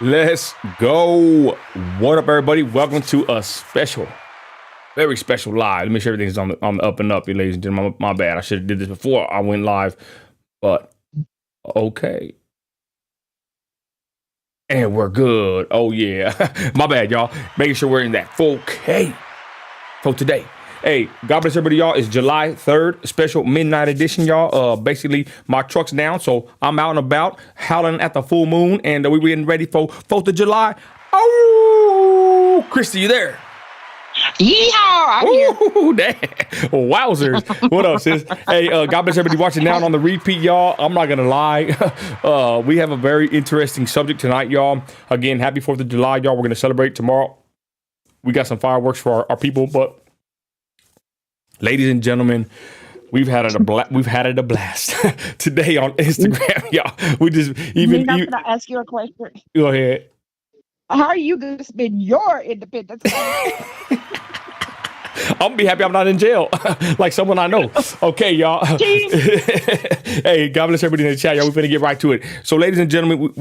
Let's go. What up, everybody? Welcome to a special, very special live. Let me make sure everything's on the up and up, ladies and gentlemen. My bad. I should have did this before I went live, but okay. And we're good. Oh yeah. My bad, y'all. Making sure we're in that 4K for today. Hey, God bless everybody, y'all. It's July 3rd, special midnight edition, y'all. Basically, my truck's down, so I'm out and about, howling at the full moon, and we getting ready for 4th of July. Oh, Christy, you there? Yeah, I'm here. Damn. Wowzers. What up, sis? Hey, God bless everybody watching now on the repeat, y'all. I'm not going to lie. We have a very interesting subject tonight, y'all. Again, happy 4th of July, y'all. We're going to celebrate tomorrow. We got some fireworks for our people, but ladies and gentlemen, we've had it a blast today on Instagram, y'all. We just Can I ask you a question? Go ahead. How are you going to spend your Independence Day? I'm gonna be happy I'm not in jail, like someone I know. Okay, y'all. Hey, God bless everybody in the chat, y'all. We're gonna get right to it. So, ladies and gentlemen,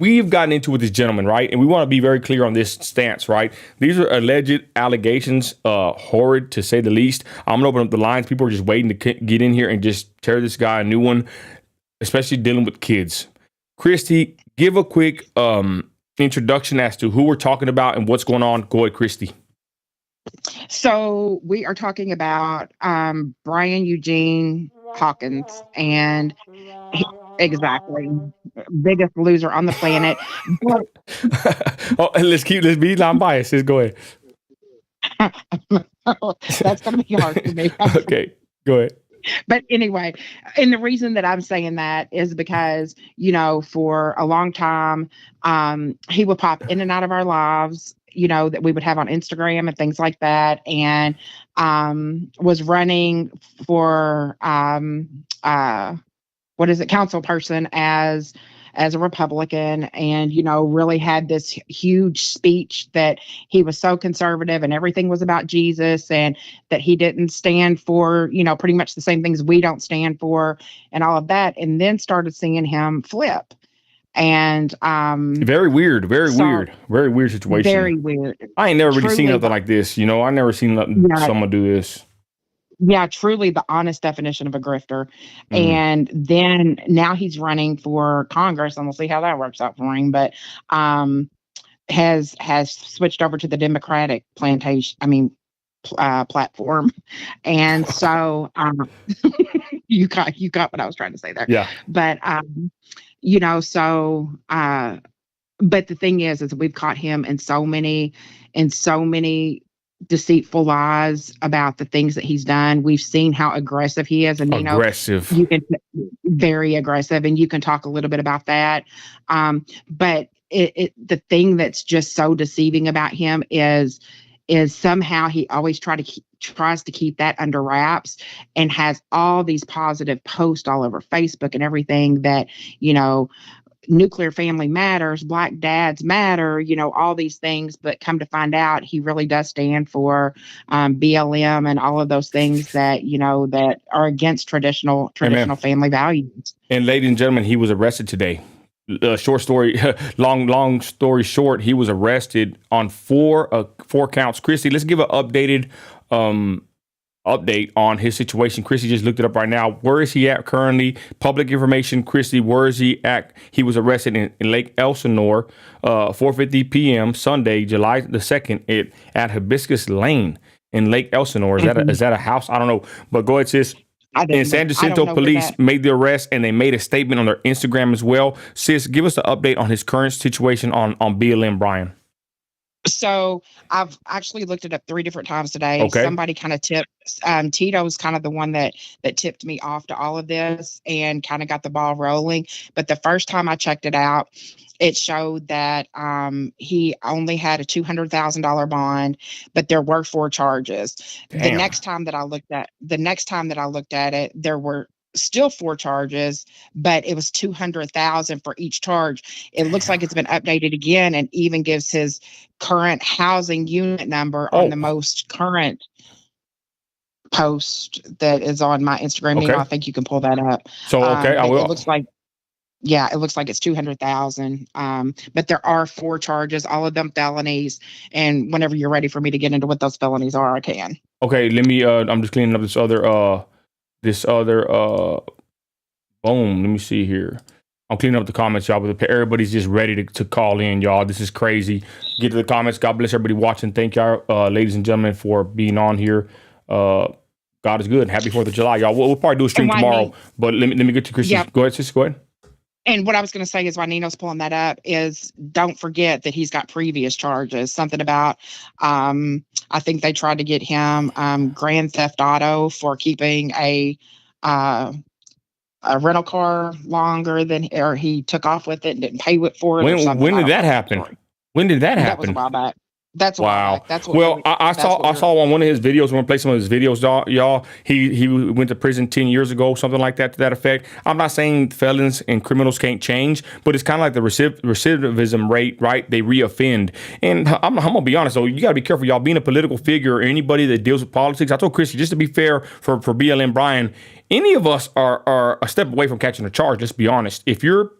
we've gotten into with this gentleman, right? And we want to be very clear on this stance, right? These are alleged allegations, horrid to say the least. I'm gonna open up the lines. People are just waiting to get in here and just tear this guy a new one, especially dealing with kids. Christy, give a quick introduction as to who we're talking about and what's going on. Go ahead, Christy. So we are talking about Brian Eugene Hawkins, and exactly, biggest loser on the planet. Oh, let's be non-biased. Just go ahead. That's going to be hard for me. Okay, go ahead. But anyway, and the reason that I'm saying that is because, for a long time, he would pop in and out of our lives, that we would have on Instagram and things like that. And was running for, council person as a Republican, and, really had this huge speech that he was so conservative and everything was about Jesus, and that he didn't stand for, pretty much the same things we don't stand for and all of that. And then started seeing him flip. And very weird situation. Very weird. I ain't never really seen nothing like this. I never seen someone do this. Yeah, truly the honest definition of a grifter. And then now he's running for Congress, and we'll see how that works out for him. But has switched over to the Democratic platform. And so you got what I was trying to say there. Yeah. But but the thing is we've caught him in so many deceitful lies about the things that he's done. We've seen how aggressive he is, and aggressive. Very aggressive, and you can talk a little bit about that. But the thing that's just so deceiving about him is somehow he always tries to keep that under wraps, and has all these positive posts all over Facebook and everything that, nuclear family matters, black dads matter, all these things. But come to find out, he really does stand for BLM and all of those things that, that are against traditional family values. And ladies and gentlemen, he was arrested today. Short story, long story short, he was arrested on four counts. Christy, let's give an updated update on his situation. Christy just looked it up right now. Where is he at currently? Public information. Christy, where is he at? He was arrested in Lake Elsinore, 4:50 p.m. Sunday, July the 2nd, at Hibiscus Lane in Lake Elsinore. Is that a house? I don't know. But go ahead, sis. And San Jacinto police made the arrest, and they made a statement on their Instagram as well. Sis, give us the update on his current situation on BLM, Brian. So I've actually looked it up 3 different times today. Okay. Somebody kind of tipped. Tito's kind of the one that tipped me off to all of this and kind of got the ball rolling. But the first time I checked it out, it showed that he only had a $200,000 bond, but there were 4 charges. Damn. The next time that I looked at it, there were still 4 charges, but it was $200,000 for each charge. It looks like it's been updated again, and even gives his current housing unit number on the most current post that is on my Instagram. Okay. I think you can pull that up. So, okay, I will. It looks like Yeah, it looks like it's 200,000. But there are 4 charges, all of them felonies. And whenever you're ready for me to get into what those felonies are, I can. Okay, let me. I'm just cleaning up this other. Boom. Let me see here. I'm cleaning up the comments, y'all. But everybody's just ready to call in, y'all. This is crazy. Get to the comments. God bless everybody watching. Thank y'all, ladies and gentlemen, for being on here. God is good. Happy 4th of July, y'all. We'll probably do a stream tomorrow. But let me get to Chrissy. Yep. Go ahead, sis. Go ahead. And what I was going to say is, why Nino's pulling that up is, don't forget that he's got previous charges. Something about, I think they tried to get him grand theft auto for keeping a rental car longer than, or he took off with it and didn't pay for it. When did that happen? When did that happen? That was a while back. That's wow. That's what. Well, I saw on one of his videos. I'm gonna play some of his videos, y'all. He went to prison 10 years ago, something like that, to that effect. I'm not saying felons and criminals can't change, but it's kind of like the recidivism rate, right? They reoffend. And I'm gonna be honest though, you gotta be careful, y'all. Being a political figure or anybody that deals with politics. I told Chrissy, just to be fair for BLM Brian, any of us are a step away from catching a charge. Let's be honest. If you're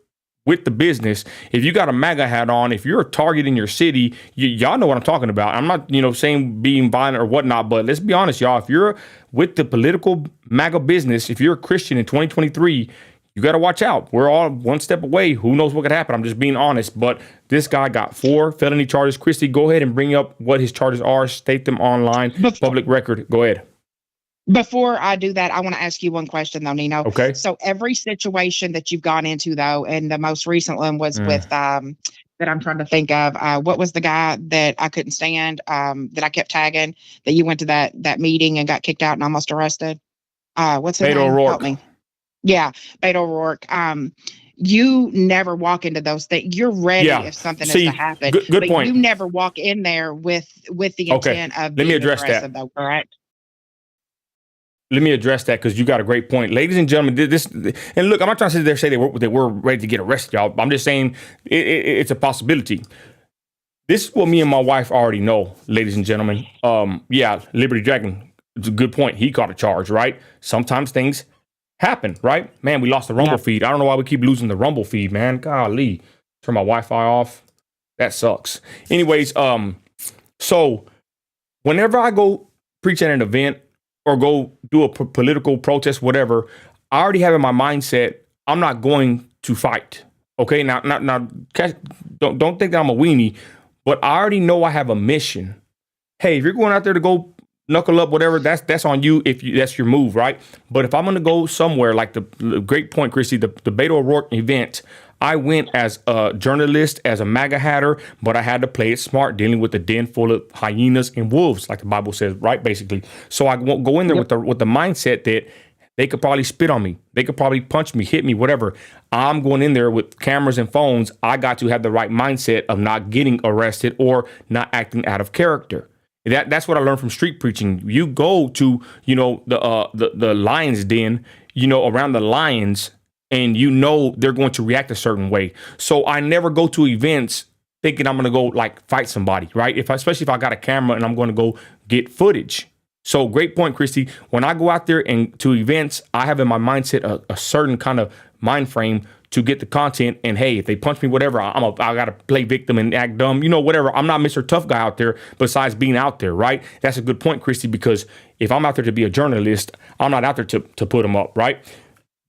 with the business, if you got a MAGA hat on, if you're a target in your city, y'all know what I'm talking about. I'm not, saying being violent or whatnot, but let's be honest, y'all. If you're with the political MAGA business, if you're a Christian in 2023, you got to watch out. We're all one step away. Who knows what could happen? I'm just being honest. But this guy got 4 felony charges. Christy, go ahead and bring up what his charges are. State them online. Public record. Go ahead. Before I do that, I want to ask you one question, though, Nino. Okay. So every situation that you've gone into, though, and the most recent one was with that I'm trying to think of. What was the guy that I couldn't stand, that I kept tagging, that you went to that meeting and got kicked out and almost arrested? What's his name? O'Rourke. Help me. Yeah, Beto O'Rourke. You never walk into those things. You're ready if something is to happen. Good point. You never walk in there with the intent of being aggressive, though, correct? Let me address that, because you got a great point. Ladies and gentlemen, and look, I'm not trying to sit there and say they were ready to get arrested, y'all. I'm just saying it's a possibility. This is what me and my wife already know, ladies and gentlemen. Yeah, Liberty Dragon, it's a good point. He caught a charge, right? Sometimes things happen, right? Man, we lost the Rumble feed. I don't know why we keep losing the Rumble feed, man. Golly. Turn my Wi-Fi off. That sucks. Anyways, so whenever I go preach at an event, or go do a political protest, whatever, I already have in my mindset, I'm not going to fight. Okay, now, don't think that I'm a weenie, but I already know I have a mission. Hey, if you're going out there to go knuckle up, whatever, that's on you. That's your move, right? But if I'm going to go somewhere like the great point, Christy, the Beto O'Rourke event, I went as a journalist, as a MAGA hatter, but I had to play it smart, dealing with a den full of hyenas and wolves, like the Bible says, right? Basically. So I won't go in there with the mindset that they could probably spit on me. They could probably punch me, hit me, whatever. I'm going in there with cameras and phones. I got to have the right mindset of not getting arrested or not acting out of character. That's what I learned from street preaching. You go to, the lion's den, around the lions, and they're going to react a certain way. So I never go to events thinking I'm going to go like fight somebody, right? Especially if I got a camera and I'm going to go get footage. So great point, Christy. When I go out there and to events, I have in my mindset a certain kind of mind frame to get the content. And hey, if they punch me, whatever, I got to play victim and act dumb, whatever. I'm not Mr. Tough Guy out there besides being out there, right? That's a good point, Christy, because if I'm out there to be a journalist, I'm not out there to put them up, right?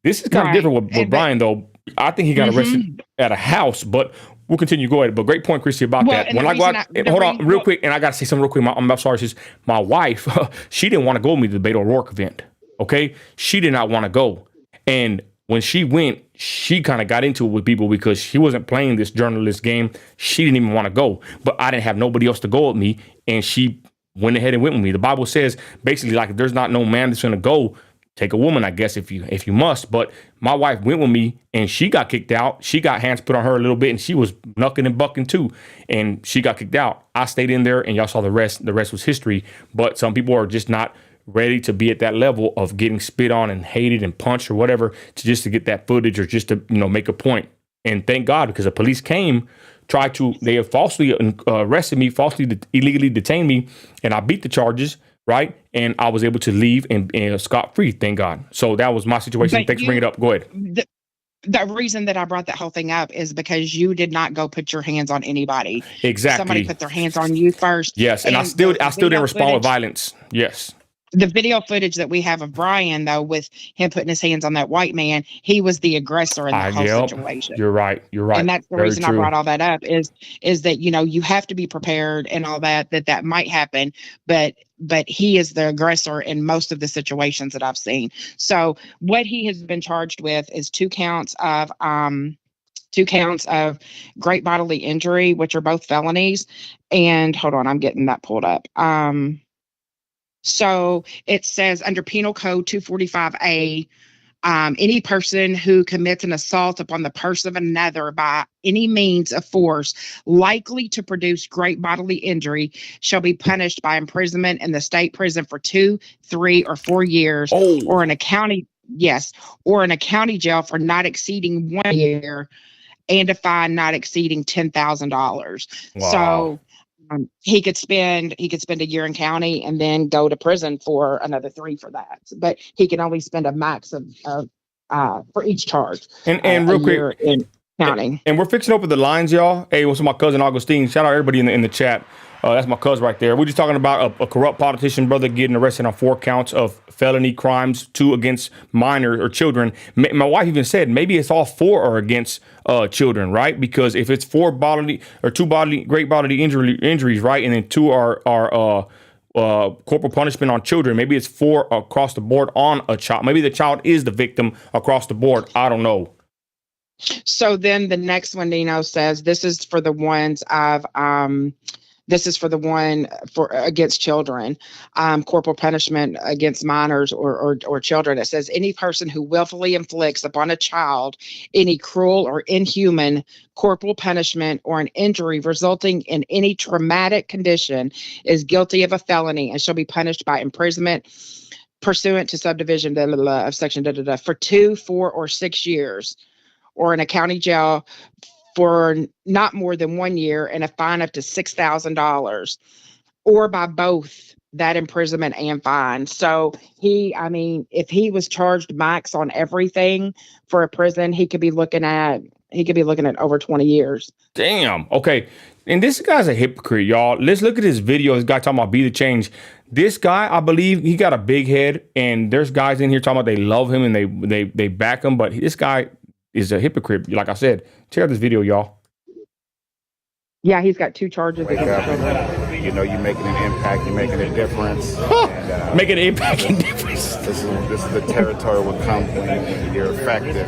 This is kind of different with Brian, though. I think he got arrested at a house, but we'll continue. Go ahead. But great point, Christy, about that. When I go out, hold on real quick, and I got to say something real quick. I'm sorry. My wife, she didn't want to go with me to the Beto O'Rourke event. Okay. She did not want to go. And when she went, she kind of got into it with people because she wasn't playing this journalist game. She didn't even want to go, but I didn't have nobody else to go with me. And she went ahead and went with me. The Bible says basically, like, if there's not no man that's going to go, take a woman, I guess, if you must. But my wife went with me and she got kicked out. She got hands put on her a little bit and she was knucking and bucking too. And she got kicked out. I stayed in there and y'all saw the rest. The rest was history. But some people are just not ready to be at that level of getting spit on and hated and punched or whatever to get that footage or just to, make a point. And thank God, because the police came, they have falsely arrested me, falsely illegally detained me, and I beat the charges. Right. And I was able to leave and scot-free, thank God. So that was my situation. Thanks for bringing it up. Go ahead. the reason that I brought that whole thing up is because you did not go put your hands on anybody. Somebody Exactly. put their hands on you first. Yes, and I still didn't respond with violence. Yes. The video footage that we have of Brian, though, with him putting his hands on that white man, he was the aggressor in the whole Yep. situation. You're right. You're right. And that's the Very reason true. I brought all that up is that, you know, you have to be prepared and all that might happen, but he is the aggressor in most of the situations that I've seen. So what he has been charged with is two counts of great bodily injury, which are both felonies. And hold on, I'm getting that pulled up. So it says under Penal Code 245A, any person who commits an assault upon the person of another by any means of force likely to produce great bodily injury shall be punished by imprisonment in the state prison for 2, 3, or 4 years, or in a county jail for not exceeding 1 year, and a fine not exceeding $10,000. Wow. So he could spend a year in county and then go to prison for another 3 for that. But he can only spend a max of for each charge. And real quick, in county. And we're fixing to open the lines, y'all. Hey, what's my cousin Augustine? Shout out everybody in the chat. That's my cousin right there. We're just talking about a corrupt politician brother getting arrested on 4 counts of felony crimes, 2 against minors or children. My wife even said maybe it's all 4 are against children, right? Because if it's 4 great bodily injuries, right, and then 2 are corporal punishment on children, maybe it's 4 across the board on a child. Maybe the child is the victim across the board. I don't know. So then the next one, Nino says, this is for the ones of this is for the one for against children, corporal punishment against minors or children. It says any person who willfully inflicts upon a child any cruel or inhuman corporal punishment or an injury resulting in any traumatic condition is guilty of a felony and shall be punished by imprisonment pursuant to subdivision of section for 2, 4, or 6 years, or in a county jail for not more than 1 year and a fine up to $6,000, or by both that imprisonment and fine. So if he was charged max on everything for a prison, he could be looking at over 20 years. Damn. Okay. And this guy's a hypocrite, y'all. Let's look at this video. This guy talking about be the change. This guy, I believe he got a big head, and there's guys in here talking about they love him and they back him, but this guy is a hypocrite. Like I said, check out this video, y'all. Yeah, he's got 2 charges. Wake up and, you know, you're making an impact, you're making a difference. And, making an impact and difference. This is the territory will come when you're effective.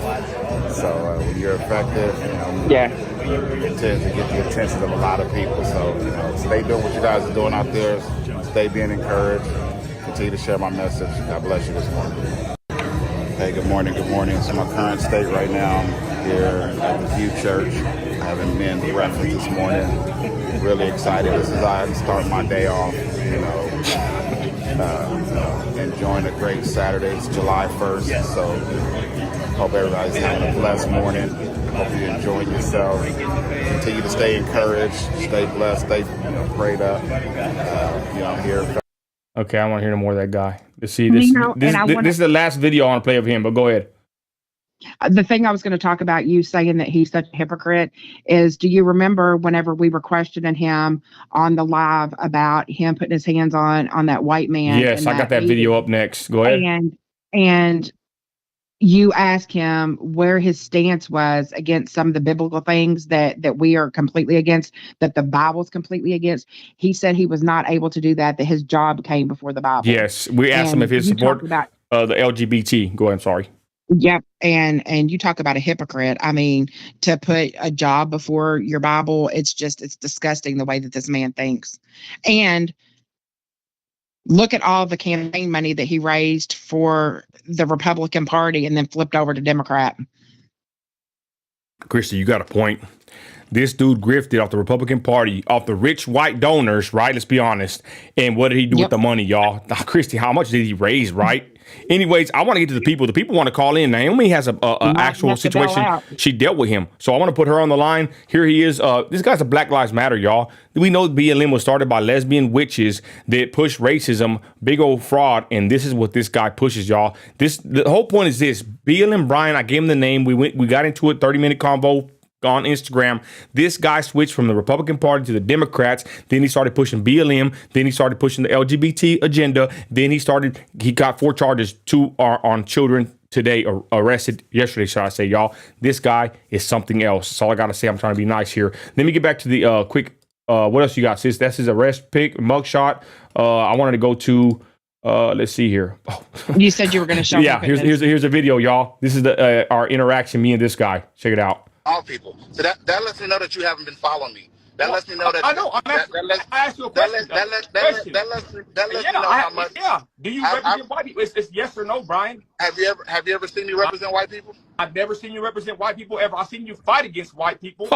So when you're effective, you know, you tend to get the attention of a lot of people. So, you know, stay doing what you guys are doing out there. Stay being encouraged. Continue to share my message. God bless you this morning. Hey, good morning. So my current state right now, I'm here at the View Church, having men's breakfast this morning. Really excited. This is how I start my day off, enjoying a great Saturday. It's July 1st, so hope everybody's having a blessed morning. Hope you're enjoying yourself. Continue to stay encouraged, stay blessed, stay prayed up. Here. Okay, I want to hear no more of that guy. Let's see this. This is the last video I want to play of him, but go ahead. The thing I was going to talk about you saying that he's such a hypocrite is, do you remember whenever we were questioning him on the live about him putting his hands on that white man? Yes, I got that video up next. Go ahead. And you asked him where his stance was against some of the biblical things that we are completely against, that the Bible's completely against. He said he was not able to do that his job came before the Bible. Yes, we asked him if he support the LGBT. Go ahead, I'm sorry. Yep. And you talk about a hypocrite. I mean, to put a job before your Bible, it's disgusting the way that this man thinks. And look at all the campaign money that he raised for the Republican Party and then flipped over to Democrat. Christy, you got a point. This dude grifted off the Republican Party, off the rich white donors, right? Let's be honest. And what did he do with the money, y'all? Christy, how much did he raise, right? Anyways, I want to get to the people. The people want to call in. Naomi has a actual situation. She dealt with him. So I want to put her on the line. Here he is. This guy's a Black Lives Matter, y'all. We know BLM was started by lesbian witches that push racism, big old fraud, and this is what this guy pushes, y'all. The whole point is this. BLM Brian, I gave him the name. We got into it, 30-minute convo on Instagram. This guy switched from the Republican Party to the Democrats. Then he started pushing BLM. Then he started pushing the LGBT agenda. Then he got 4 charges. 2 are on children today, or arrested yesterday, should I say, y'all. This guy is something else. That's all I got to say. I'm trying to be nice here. Let me get back to the quick, what else you got, sis? That's his arrest pick, mugshot. I wanted to go to, let's see here. Oh. You said you were going to show me. Yeah, here's a video, y'all. This is our interaction, me and this guy. Check it out. All people. So that lets me know that you haven't been following me. That lets me know that I know. I asked you a question. That lets me know how much. Yeah. Do you represent white people? It's yes or no, Brian. Have you ever seen me represent white people? I've never seen you represent white people ever. I've seen you fight against white people.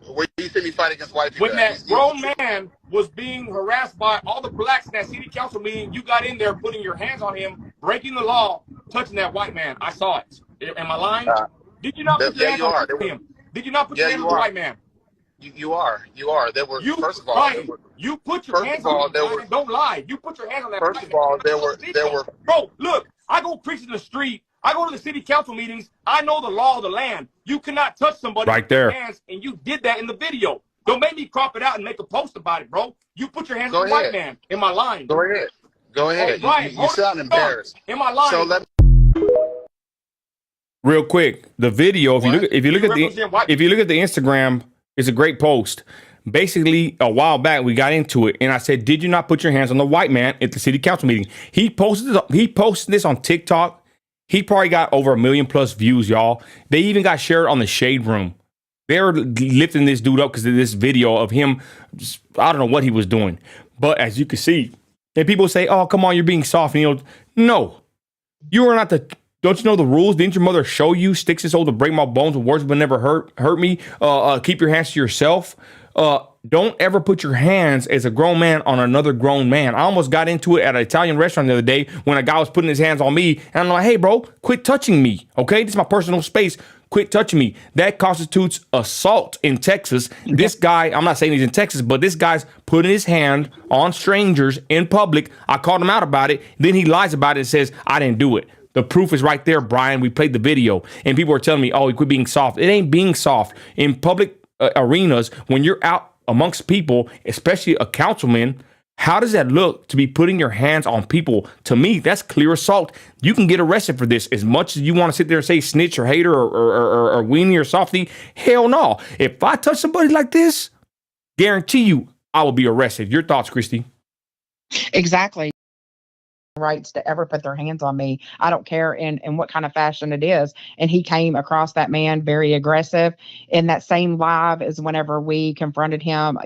Where you see me fight against white people? When that grown man was being harassed by all the blacks in that city council meeting, you got in there putting your hands on him, breaking the law, touching that white man. I saw it. Am I lying? Did you not put your hands on him? Did you not put your hands on the white man? You are. There were, first of all, Brian, you put your hands on him, and don't lie. You put your hands on that white man. First of all, there were. Bro, look, I go preach in the street. I go to the city council meetings. I know the law of the land. You cannot touch somebody right there. With your hands, and you did that in the video. Don't make me crop it out and make a post about it, bro. You put your hands on the white man. Am I lying? Go ahead. Oh, Brian, you sound embarrassed. Am I lying? So let Real quick, the video. If you look at the Instagram, it's a great post. Basically, a while back we got into it, and I said, "Did you not put your hands on the white man at the city council meeting?" He posted this on TikTok. He probably got over 1 million+ views, y'all. They even got shared on the Shade Room. They were lifting this dude up because of this video of him. I don't know what he was doing, but as you can see, and people say, "Oh, come on, you're being soft." And no, you are not the. Don't you know the rules? Didn't your mother show you? Sticks is old to break my bones, and words will never hurt me. Keep your hands to yourself. Don't ever put your hands as a grown man on another grown man. I almost got into it at an Italian restaurant the other day when a guy was putting his hands on me, and I'm like, "Hey, bro, quit touching me. Okay, this is my personal space. Quit touching me." That constitutes assault in Texas. This guy, I'm not saying he's in Texas, but this guy's putting his hand on strangers in public. I called him out about it. Then he lies about it and says, "I didn't do it." The proof is right there, Brian. We played the video, and people are telling me, "Oh, he quit being soft." It ain't being soft. In public arenas, when you're out amongst people, especially a councilman, how does that look to be putting your hands on people? To me, that's clear assault. You can get arrested for this. As much as you want to sit there and say snitch or hater or weenie or softy, hell no. If I touch somebody like this, guarantee you I will be arrested. Your thoughts, Christy? Exactly. Rights to ever put their hands on me. I don't care in what kind of fashion it is. And he came across that man very aggressive. In that same live as whenever we confronted him,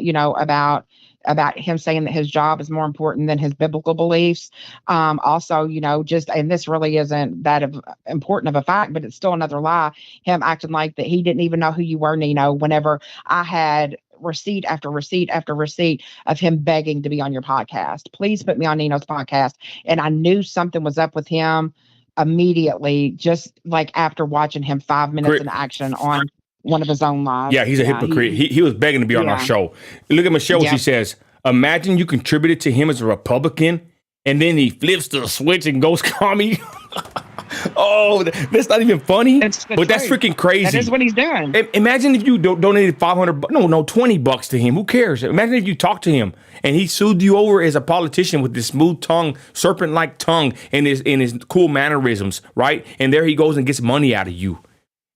about him saying that his job is more important than his biblical beliefs. Also, and this really isn't that important of a fact, but it's still another lie. Him acting like that he didn't even know who you were, Nino, whenever I had receipt after receipt after receipt of him begging to be on your podcast. Please put me on Nino's podcast. And I knew something was up with him immediately, just like after watching him 5 minutes in action on one of his own lives. Yeah, he's a hypocrite. He was begging to be on our show. Look at Michelle. She says, "Imagine you contributed to him as a Republican, and then he flips the switch and goes commie." Oh, that's not even funny, but that's freaking crazy. That is what he's doing. Imagine if you donated $20 to him. Who cares? Imagine if you talked to him and he sued you over as a politician with this smooth tongue, serpent-like tongue, and his cool mannerisms, right? And there he goes and gets money out of you.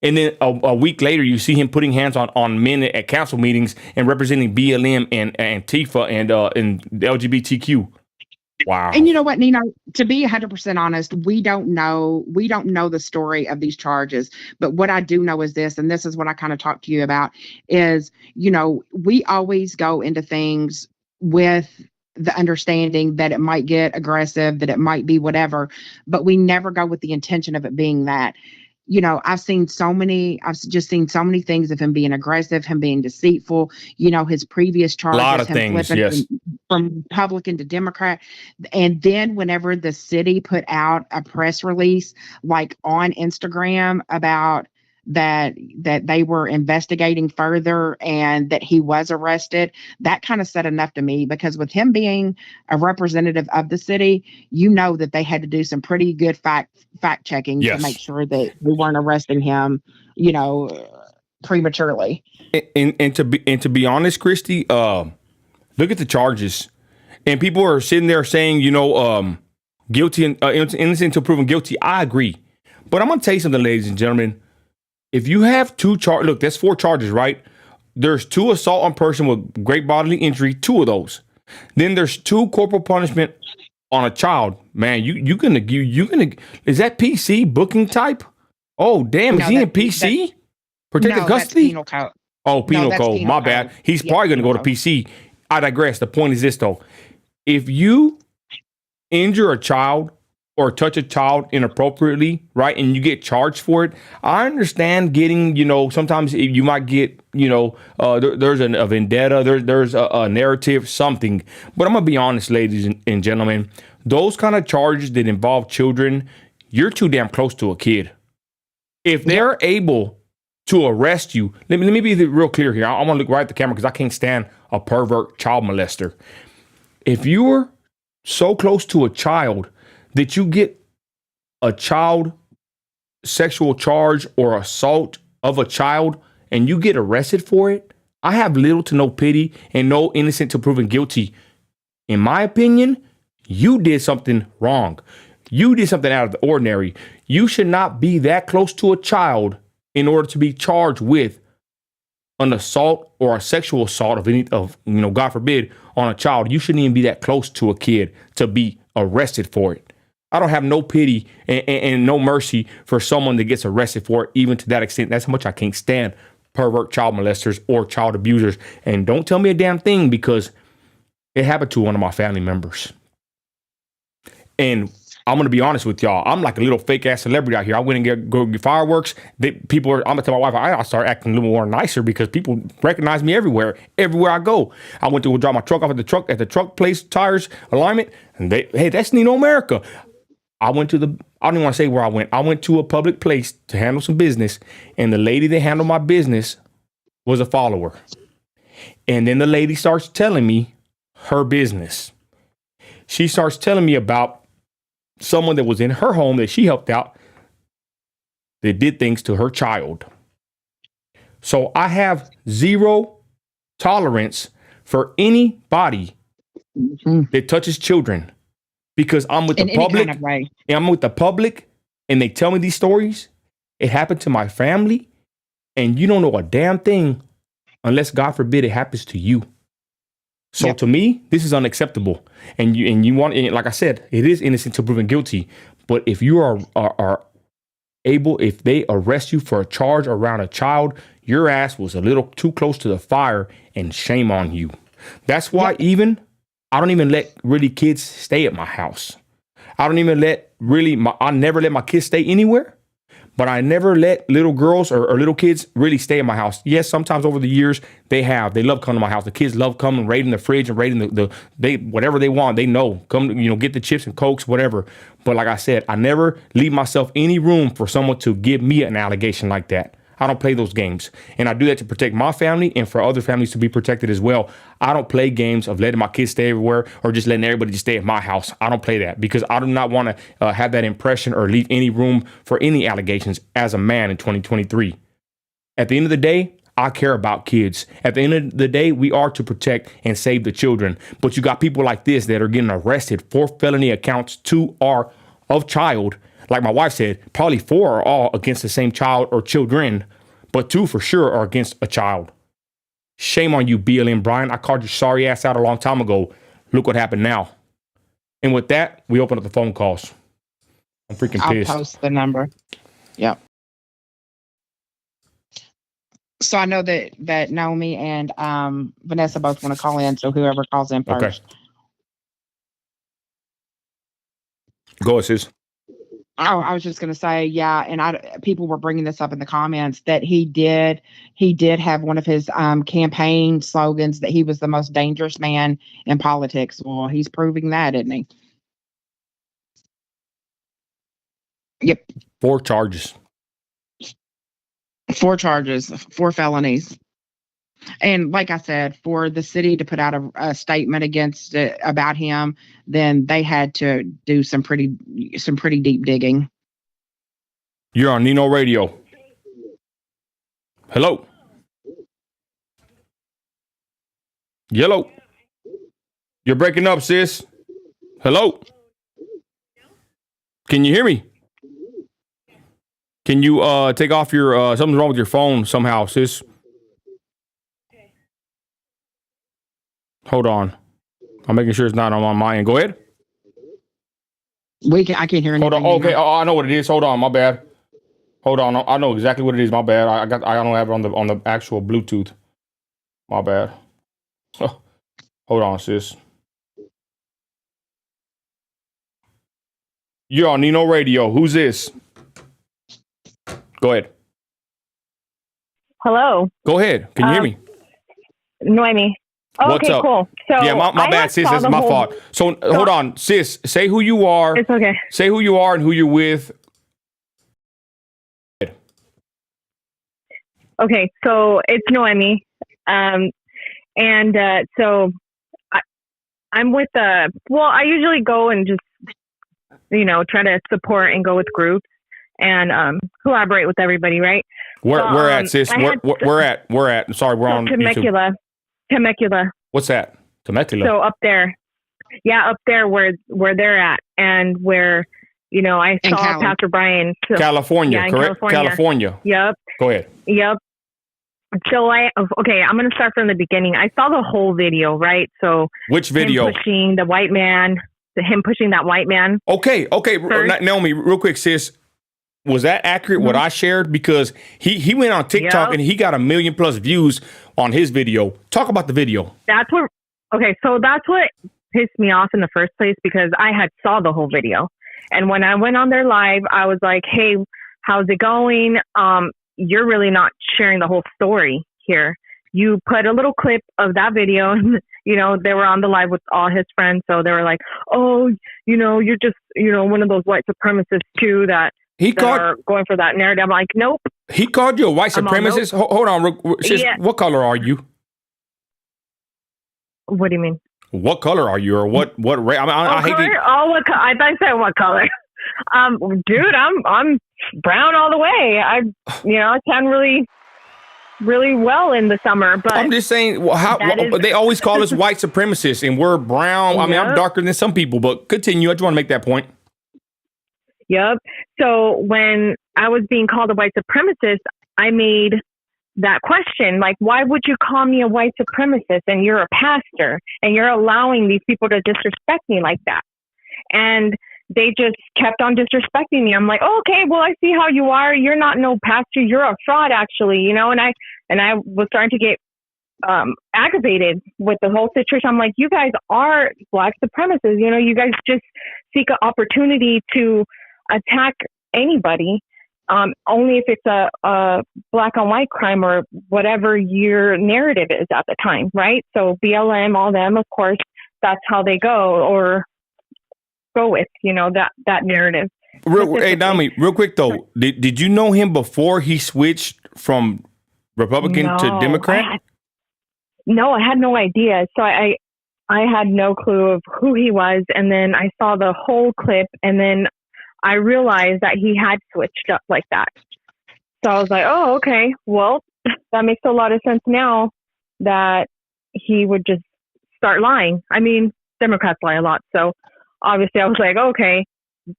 And then a week later, you see him putting hands on men at council meetings and representing BLM and Antifa and the LGBTQ. Wow. And you know what, Nino, to be 100% honest, we don't know the story of these charges. But what I do know is this, and this is what I kind of talked to you about, is, we always go into things with the understanding that it might get aggressive, that it might be whatever, but we never go with the intention of it being that. I've just seen so many things of him being aggressive, him being deceitful, his previous charges. A lot of things, yes. from Republican to Democrat. And then whenever the city put out a press release, like on Instagram, about that they were investigating further and that he was arrested, that kind of said enough to me, because with him being a representative of the city, you know that they had to do some pretty good fact checking to make sure that we weren't arresting him, you know, prematurely. And to be honest, Christy, look at the charges, and people are sitting there saying, you know, guilty and innocent until proven guilty. I agree, but I'm gonna tell you something, ladies and gentlemen. If you have two charges, look, that's 4 charges, right? There's 2 assault on person with great bodily injury, 2 of those. Then there's 2 corporal punishment on a child. Man, you gonna is that PC booking type? Oh damn, is he in PC? Protective custody? Penal code. Oh, penal code. My bad. He's probably gonna go to PC. I digress. The point is this though. If you injure a child or touch a child inappropriately, right, and you get charged for it, I understand getting, you know, sometimes you might get, you know, there's a vendetta, there's a narrative, something. But I'm going to be honest, ladies and gentlemen, those kind of charges that involve children, you're too damn close to a kid. If they're able to arrest you, let me be real clear here. I want to look right at the camera because I can't stand a pervert child molester. If you're so close to a child that you get a child sexual charge or assault of a child and you get arrested for it, I have little to no pity and no innocent to proven guilty. In my opinion, you did something wrong. You did something out of the ordinary. You should not be that close to a child in order to be charged with an assault or a sexual assault of God forbid, on a child. You shouldn't even be that close to a kid to be arrested for it. I don't have no pity and no mercy for someone that gets arrested for it, even to that extent. That's how much I can't stand pervert child molesters or child abusers. And don't tell me a damn thing, because it happened to one of my family members. And I'm going to be honest with y'all. I'm like a little fake ass celebrity out here. I went and go get fireworks. I'm going to tell my wife, I start acting a little more nicer because people recognize me everywhere I go. I went to go drop my truck off at the truck place, tires, alignment. And hey, that's Nino America. I don't even want to say where I went. I went to a public place to handle some business, and the lady that handled my business was a follower. And then the lady starts telling me her business. She starts telling me about someone that was in her home that she helped out that did things to her child. So I have zero tolerance for anybody that touches children. Because I'm with the public, and I'm with the public, and they tell me these stories. It happened to my family, and you don't know a damn thing unless, God forbid, it happens to you. So to me, this is unacceptable. And you want, and like I said, it is innocent till proven guilty. But if you are able, if they arrest you for a charge around a child, your ass was a little too close to the fire, and shame on you. That's why I don't even let really kids stay at my house. I don't even I never let my kids stay anywhere, but I never let little girls or little kids really stay at my house. Yes, sometimes over the years they love coming to my house. The kids love coming, raiding the fridge and raiding whatever they want. They know, come, get the chips and Cokes, whatever. But like I said, I never leave myself any room for someone to give me an allegation like that. I don't play those games. And I do that to protect my family and for other families to be protected as well. I don't play games of letting my kids stay everywhere or just letting everybody just stay at my house. I don't play that because I do not want to have that impression or leave any room for any allegations as a man in 2023. At the end of the day, I care about kids. At the end of the day, we are to protect and save the children. But you got people like this that are getting arrested for felony accounts. 2 are of child. Like my wife said, probably 4 are all against the same child or children, but 2 for sure are against a child. Shame on you, BLM Brian. I called your sorry ass out a long time ago. Look what happened now. And with that, we open up the phone calls. I'm freaking pissed. I'll post the number. Yep. So I know that Naomi and Vanessa both want to call in, so whoever calls in first. Okay. Go, sis. Oh, I was just going to say, yeah, and people were bringing this up in the comments that he did have one of his campaign slogans that he was the most dangerous man in politics. Well, he's proving that, isn't he? Yep. 4 charges. 4 charges, 4 felonies. And like I said, for the city to put out a statement against about him, then they had to do some pretty deep digging. You're on Nino Radio. Hello. Yellow. You're breaking up, sis. Hello. Can you hear me? Can you take off your something's wrong with your phone somehow, sis? Hold on. I'm making sure it's not on my end. Go ahead. I can't hear anything. Hold on. Okay. Oh, I know what it is. Hold on. My bad. Hold on. I know exactly what it is. My bad. I don't have it on the actual Bluetooth. My bad. Hold on, sis. You're on Nino Radio. Who's this? Go ahead. Hello. Go ahead. Can you hear me? Noemi. Oh, What's okay, up? Cool. So yeah, my bad, sis. That's my fault. So hold on, sis. Say who you are. It's okay. Say who you are and who you're with. Okay, so it's Noemi, so I'm with I usually go and just try to support and go with groups and collaborate with everybody, right? We're at, sis. We're at. Sorry, we're on Temecula. Temecula. What's that? Temecula. So up there. Yeah, up there where they're at and where, I saw Pastor Brian. So, California, yeah, correct? California. Yep. Go ahead. Yep. So I'm going to start from the beginning. I saw the whole video, right? So which video? Him pushing the white man, him pushing that white man. Okay. Naomi, real quick, sis. Was that accurate, what I shared? Because he went on TikTok and he got 1 million+ views on his video. Talk about the video. That's what pissed me off in the first place, because I had saw the whole video. And when I went on their live, I was like, hey, how's it going? You're really not sharing the whole story here. You put a little clip of that video and, they were on the live with all his friends. So they were like, oh, you're just, one of those white supremacists too that are going for that narrative. I'm like, nope. He called you a white supremacist? Nope. Hold on. Sis, yeah. What color are you? What do you mean? What color are you, or what race? I hate to... what color? I thought you said what color. Dude, I'm brown all the way. I tan really well in the summer, but I'm just saying, they always call us white supremacists, and we're brown. I mean, I'm darker than some people, but continue. I just want to make that point. Yep. So when I was being called a white supremacist, I made that question, like, why would you call me a white supremacist and you're a pastor and you're allowing these people to disrespect me like that? And they just kept on disrespecting me. I'm like, oh, okay, well, I see how you are. You're not no pastor. You're a fraud, actually, and I was starting to get aggravated with the whole situation. I'm like, you guys are black supremacists. You guys just seek an opportunity to attack anybody, only if it's a black on white crime or whatever your narrative is at the time, right? So BLM, all them, of course, that's how they go with, that narrative. Hey, Nami, real quick though, did you know him before he switched from Republican to Democrat? I had no idea. So I had no clue of who he was, and then I saw the whole clip, and then I realized that he had switched up like that. So I was like, oh, okay, well, that makes a lot of sense now that he would just start lying. I mean, Democrats lie a lot, so obviously I was like, okay,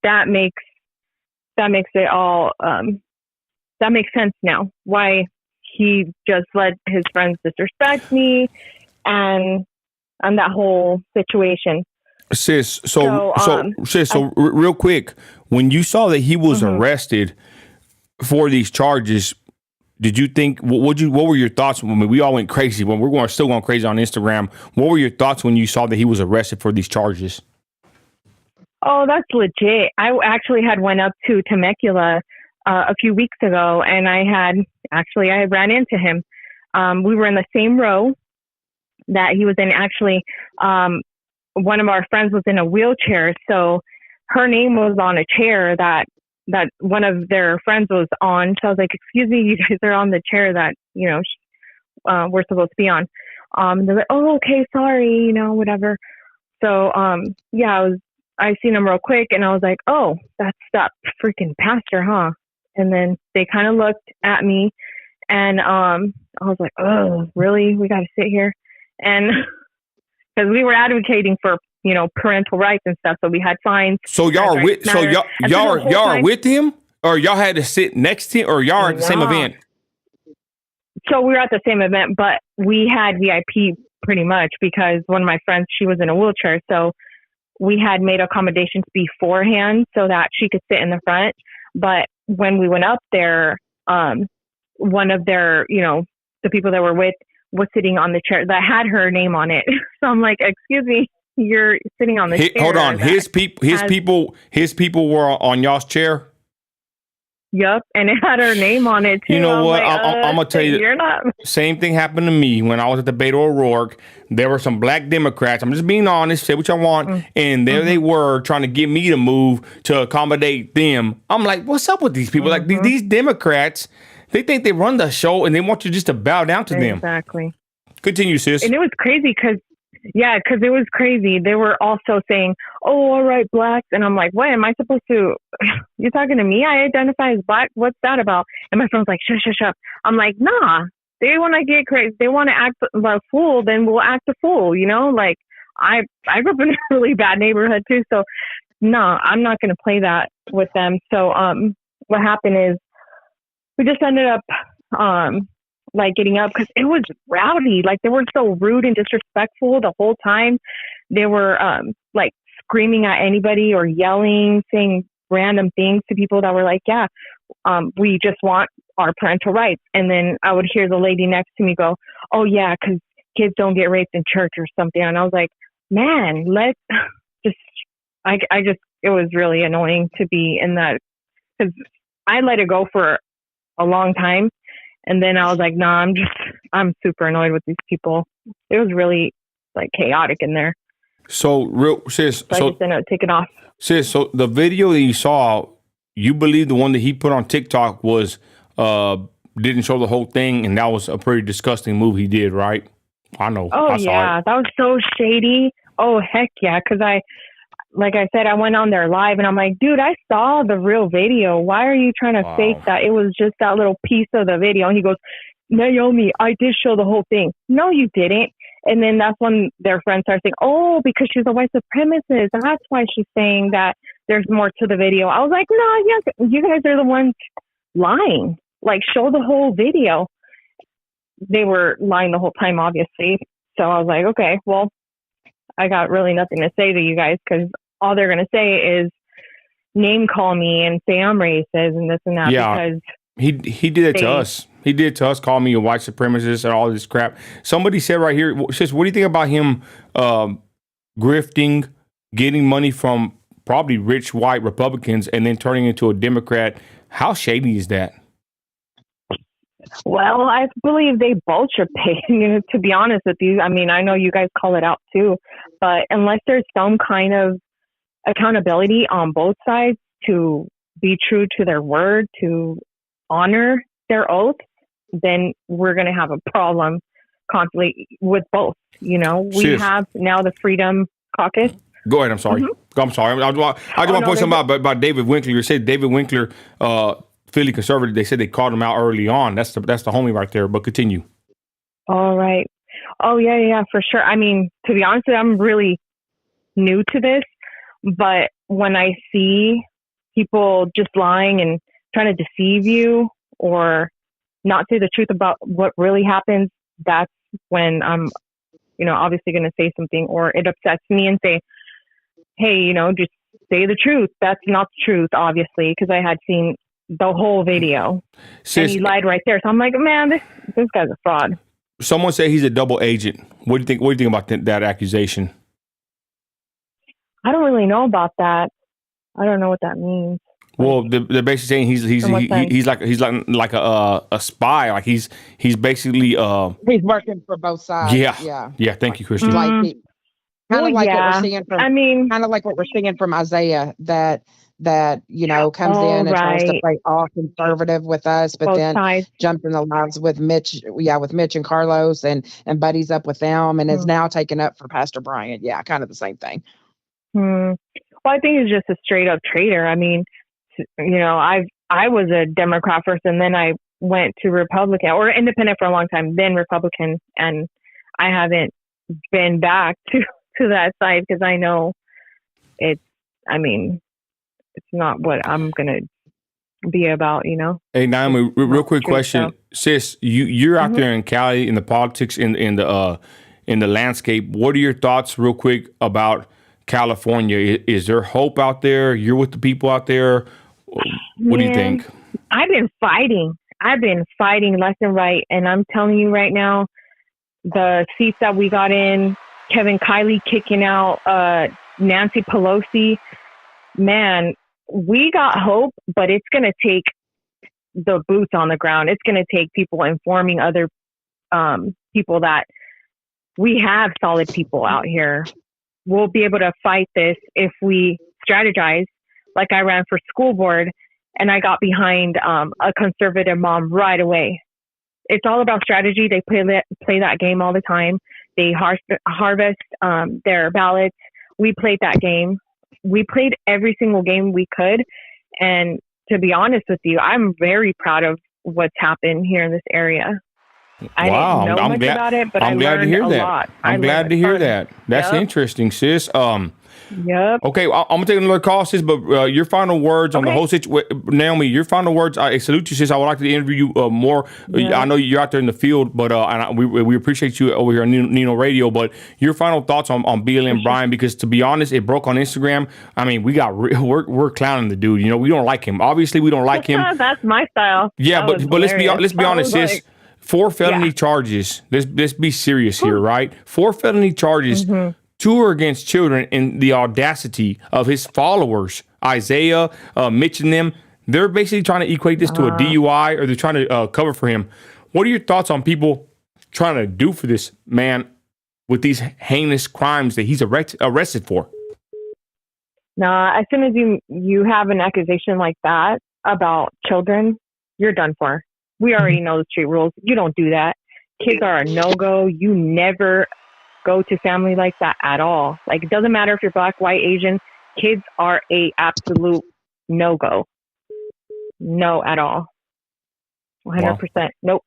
that makes it all, that makes sense now, why he just let his friends disrespect me and that whole situation. Sis, so real quick, when you saw that he was arrested for these charges, did you think, what were your thoughts? I mean, we all went crazy. When we're still going crazy on Instagram. What were your thoughts when you saw that he was arrested for these charges? Oh, that's legit. I actually had went up to Temecula a few weeks ago, and I ran into him. We were in the same row that he was in. Actually, one of our friends was in a wheelchair, so her name was on a chair that one of their friends was on. So I was like, "Excuse me, you guys are on the chair that we're supposed to be on." They're like, "Oh, okay, sorry, whatever." So I seen him real quick, and I was like, "Oh, that's that freaking pastor, huh?" And then they kind of looked at me, and I was like, "Oh, really? We got to sit here?" And because we were advocating for parental rights and stuff, so we had signs. So y'all are with y'all are with him, or y'all had to sit next to him, or y'all are at the same event? So we were at the same event, but we had VIP pretty much because one of my friends, she was in a wheelchair, so we had made accommodations beforehand so that she could sit in the front. But when we went up there, one of their, the people that were with was sitting on the chair that had her name on it. So I'm like, "Excuse me, you're sitting on the chair." Hold on, his people were on y'all's chair. Yep, and it had her name on it too. You know what? Like, I'm gonna tell you, you're not. Same thing happened to me when I was at the Beto O'Rourke. There were some black Democrats. I'm just being honest. Say what y'all want, and there they were trying to get me to move to accommodate them. I'm like, what's up with these people? Like these Democrats, they think they run the show, and they want you just to bow down to them. Exactly. Continue, sis. And it was crazy because it was crazy. They were also saying, "Oh, all right, blacks." And I'm like, "What am I supposed to, you're talking to me? I identify as black. What's that about?" And my friend's like, "Shut. I'm like, "Nah, they want to get crazy. They want to act like a fool, then we'll act a fool, Like, I grew up in a really bad neighborhood too. So no, I'm not going to play that with them. So, what happened is we just ended up, getting up because it was rowdy. Like, they were so rude and disrespectful the whole time. They were screaming at anybody or yelling, saying random things to people that were like, "Yeah, we just want our parental rights." And then I would hear the lady next to me go, "Oh yeah, because kids don't get raped in church or something." And I was like, "Man, let's just." It was really annoying to be in that because I let it go for a long time. And then I was like, "Nah, I'm super annoyed with these people." It was really chaotic in there. So sis, I just ended up taking off. Sis, so the video that you saw, you believe the one that he put on TikTok was, didn't show the whole thing, and that was a pretty disgusting move he did, right? I know. Oh, yeah. That was so shady. Oh, heck yeah. Because like I said, I went on there live and I'm like, "Dude, I saw the real video. Why are you trying to fake that? It was just that little piece of the video." And he goes, "Naomi, I did show the whole thing." "No, you didn't." And then that's when their friends started saying, "Oh, because she's a white supremacist. That's why she's saying that there's more to the video." I was like, "No, yes, you guys are the ones lying. Show the whole video." They were lying the whole time, obviously. So I was like, okay, well, I got really nothing to say to you guys because all they're going to say is name call me and say I'm racist and this and that. Yeah, because he did it to us. He did it to us, call me a white supremacist and all this crap. Somebody said right here, sis, what do you think about him grifting, getting money from probably rich white Republicans and then turning into a Democrat? How shady is that? Well, I believe they both should pay. To be honest with you, I mean, I know you guys call it out too, but unless there's some kind of accountability on both sides to be true to their word, to honor their oath, then we're going to have a problem constantly with both. We have now the Freedom Caucus. Go ahead. I'm sorry. I'm sorry. I just want to point something out about David Winkler. You said David Winkler, Philly conservative. They said they called him out early on. That's the homie right there. But continue. All right. Oh yeah, for sure. I mean, to be honest, I'm really new to this, but when I see people just lying and trying to deceive you or not say the truth about what really happens, that's when I'm, obviously going to say something, or it upsets me and say, "Hey, just say the truth." That's not the truth, obviously, because I had seen the whole video. Sis, and he lied right there. So I'm like, man, this guy's a fraud. Someone said he's a double agent. What do you think? What do you think about that accusation? I don't really know about that. I don't know what that means. Well, they're basically saying he's like a spy. Like he's basically he's working for both sides. Yeah. Thank you, Christian. Like kind of like what we're seeing from. I mean, kind of like what we're seeing from Isaiah that comes in and tries to play all conservative with us, but both then sides. jumps in the lives with Mitch. With Mitch and Carlos and buddies up with them, and is now taken up for Pastor Brian. Yeah, kind of the same thing. Well, I think he's just a straight up traitor. I mean, I was a Democrat first, and then I went to Republican or independent for a long time, then Republican, and I haven't been back to that side because I know it's not what I'm gonna be about, Hey, Naomi, real quick question, sis. You're out there in Cali in the politics in the landscape. What are your thoughts, real quick, about California? Is there hope out there? You're with the people out there. What do you think? I've been fighting left and right, and I'm telling you right now, the seats that we got in, Kevin Kiley kicking out Nancy Pelosi, man, we got hope, but it's going to take the boots on the ground. It's going to take people informing other people that we have solid people out here. We'll be able to fight this if we strategize. Like I ran for school board and I got behind a conservative mom right away. It's all about strategy. They play that game all the time. They harvest their ballots. We played that game. We played every single game we could. And to be honest with you, I'm very proud of what's happened here in this area. I didn't know much about it, but I'm glad to hear that. I'm glad to hear that. That's interesting, sis. Yep. Okay, I'm gonna take another call, sis. But your final words on the whole situation, Naomi. Your final words. I salute you, sis. I would like to interview you more. Yeah. I know you're out there in the field, but we appreciate you over here on Nino Radio. But your final thoughts on BLM Brian, because to be honest, it broke on Instagram. I mean, we're clowning the dude. We don't like him. Obviously, we don't like him. That's my style. Yeah, but let's be honest, sis. 4 felony charges. Let's be serious here, right? 4 felony charges. 2 are against children, and the audacity of his followers, Isaiah, Mitch, and them. They're basically trying to equate this to a DUI, or they're trying to cover for him. What are your thoughts on people trying to do for this man with these heinous crimes that he's arrested for? Nah, as soon as you have an accusation like that about children, you're done for. We already know the street rules. You don't do that. Kids are a no-go. You never go to family like that at all. Like, it doesn't matter if you're black, white, Asian. Kids are a absolute no-go. No at all. 100%. Wow. Nope.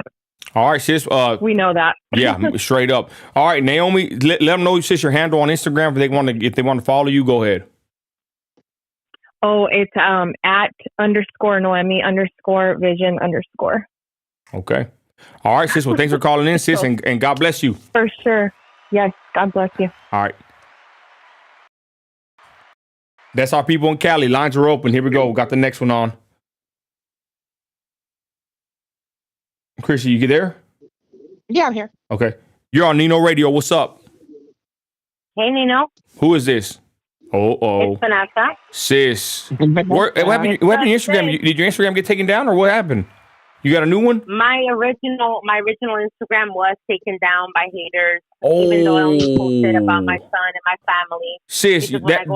All right, sis. We know that. Yeah, straight up. All right, Naomi, let them know, sis, your handle on Instagram if they want to follow you. Go ahead. Oh, it's @_Noemi_vision_. Okay. All right, sis. Well, thanks for calling in, sis, and God bless you. For sure. Yes, God bless you. All right. That's our people in Cali. Lines are open. Here we go. We got the next one on. Chrissy, you get there? Yeah, I'm here. Okay. You're on Nino Radio. What's up? Hey, Nino. Who is this? It's Vanessa. Sis. What happened to your Instagram? Did your Instagram get taken down, or what happened? You got a new one? My original Instagram was taken down by haters. Even though I only posted about my son and my family. Sis, that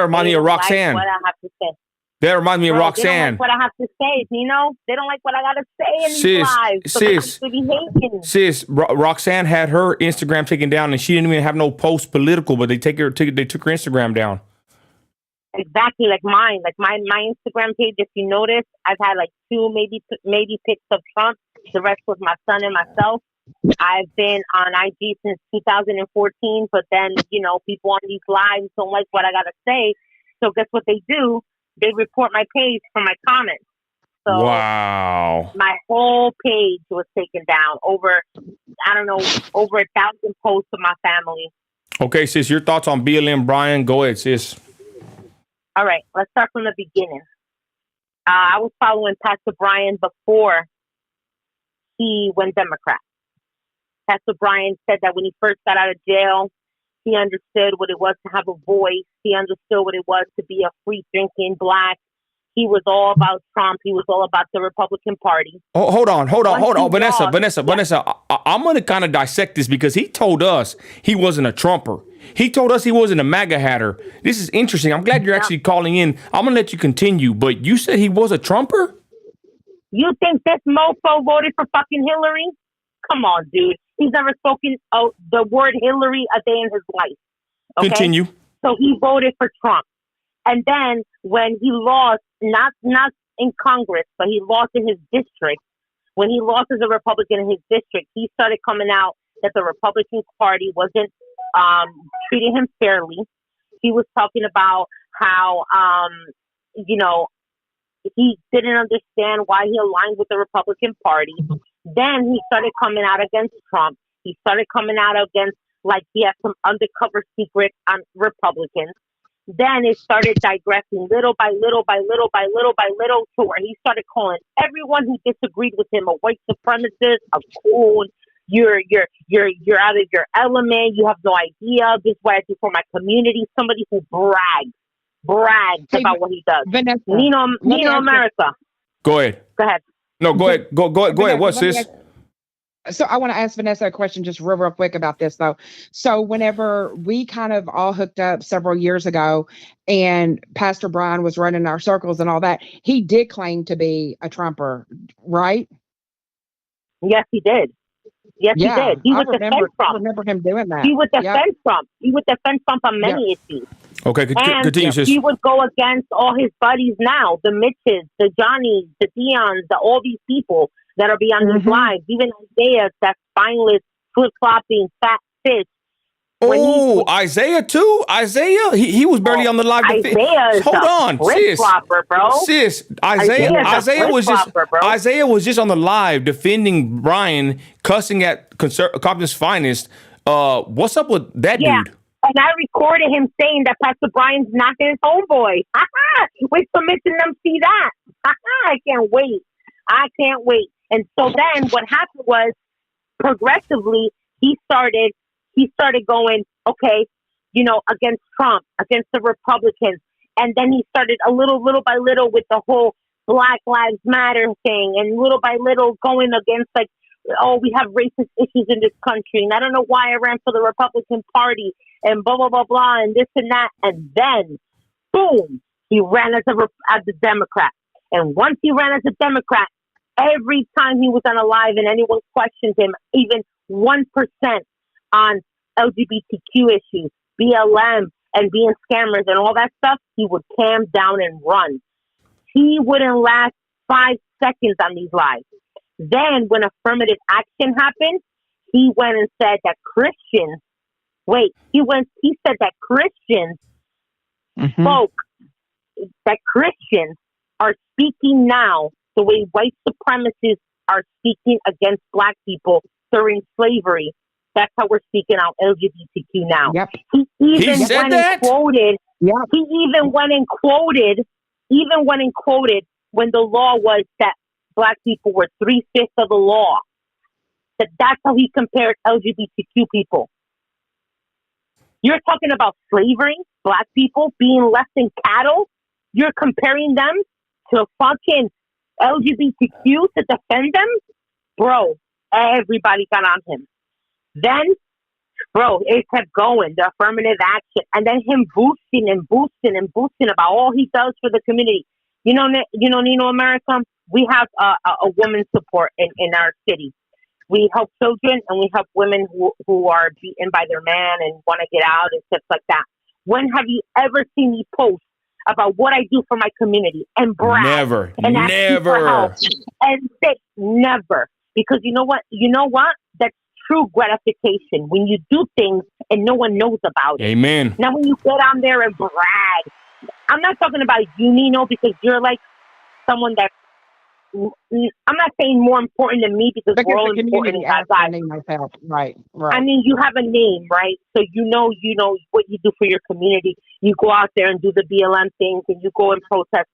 reminds me of Roxanne. What I have to say. That reminds me of Roxanne. They don't like what I have to say, Nino. They don't like what I gotta say in these lives. So sis, Roxanne had her Instagram taken down, and she didn't even have no post political, but they took her Instagram down. Exactly, like mine. Like my Instagram page, if you notice, I've had like 2 maybe pics of Trump. The rest was my son and myself. I've been on IG since 2014, but then, people on these lives don't like what I gotta say. So guess what they do? They report my page for my comments. So wow. My whole page was taken down. Over 1,000 posts of my family. Okay, sis, your thoughts on BLM Brian? Go ahead, sis. All right, let's start from the beginning. I was following Pastor Brian before he went Democrat. Pastor Brian said that when he first got out of jail, He understood what it was to have a voice. He understood what it was to be a free thinking black. He was all about Trump. He was all about the Republican Party. Oh, hold on. Vanessa. I'm going to kind of dissect this because he told us he wasn't a Trumper. He told us he wasn't a MAGA hatter. This is interesting. I'm glad you're actually calling in. I'm going to let you continue, but you said he was a Trumper? You think this mofo voted for fucking Hillary? Come on, dude. He's never spoken the word Hillary a day in his life. Okay? Continue. So he voted for Trump. And then when he lost, not in Congress, but he lost in his district, when he lost as a Republican in his district, he started coming out that the Republican Party wasn't treating him fairly. He was talking about how, he didn't understand why he aligned with the Republican Party. Then he started coming out against Trump. He started coming out against, like, he had some undercover secret on Republicans. Then it started digressing little by little to where he started calling everyone who disagreed with him a white supremacist, a coon. You're out of your element. You have no idea. This is what I do for my community. Somebody who brags about what he does. Vanessa, Nino America. Go ahead. No, go ahead. Go ahead. What's this? So I want to ask Vanessa a question just real quick about this, though. So whenever we kind of all hooked up several years ago and Pastor Brian was running our circles and all that, he did claim to be a Trumper, right? Yes, he did. Yes, he did. He would defend Trump. I remember him doing that. He would defend Trump. He would defend Trump on many issues. Okay, continue, sis. He would go against all his buddies now, the Mitches, the Johnnies, the Deons, all these people that are beyond his lives. Even Isaiah, that spineless, flip-flopping, fat fish. Oh, Isaiah too? Isaiah? He was barely on the live. Hold on, sis. Bro. Sis, Isaiah was just on the live defending Brian, cussing at Compton's finest. What's up with that dude? And I recorded him saying that Pastor Brian's knocking his homeboy. Wait till Mitch and them see that. I can't wait. And so then what happened was, progressively, he started going, okay, against Trump, against the Republicans. And then he started little by little with the whole Black Lives Matter thing, and little by little going against, like, we have racist issues in this country, and I don't know why I ran for the Republican Party, and blah, blah, blah, blah, and this and that. And then, boom, he ran as a Democrat. And once he ran as a Democrat, every time he was on a live and anyone questioned him, even 1% on LGBTQ issues, BLM, and being scammers and all that stuff, he would calm down and run. He wouldn't last 5 seconds on these lives. Then when affirmative action happened, he went and said that Christians spoke, that Christians are speaking now the way white supremacists are speaking against black people during slavery. That's how we're speaking out LGBTQ now. Yep. He even went and quoted when the law was that black people were 3/5 of the law. That's how he compared LGBTQ people. You're talking about slavery, black people being left in cattle. You're comparing them to fucking LGBTQ to defend them? Bro, everybody got on him. Then, bro, it kept going, the affirmative action, and then him boosting about all he does for the community. Nino America, we have a women's support in our city. We help children and we help women who are beaten by their man and want to get out and stuff like that. When have you ever seen me post about what I do for my community and brag? Never. And say never. Because you know what? That's true gratification when you do things and no one knows about it. Amen. Now when you get on there and brag, I'm not talking about you, Nino, because you're like someone that's, I'm not saying more important than me because we're all important in God's eyes. Right. I mean, you have a name, right? So you know what you do for your community. You go out there and do the BLM things and you go and protest.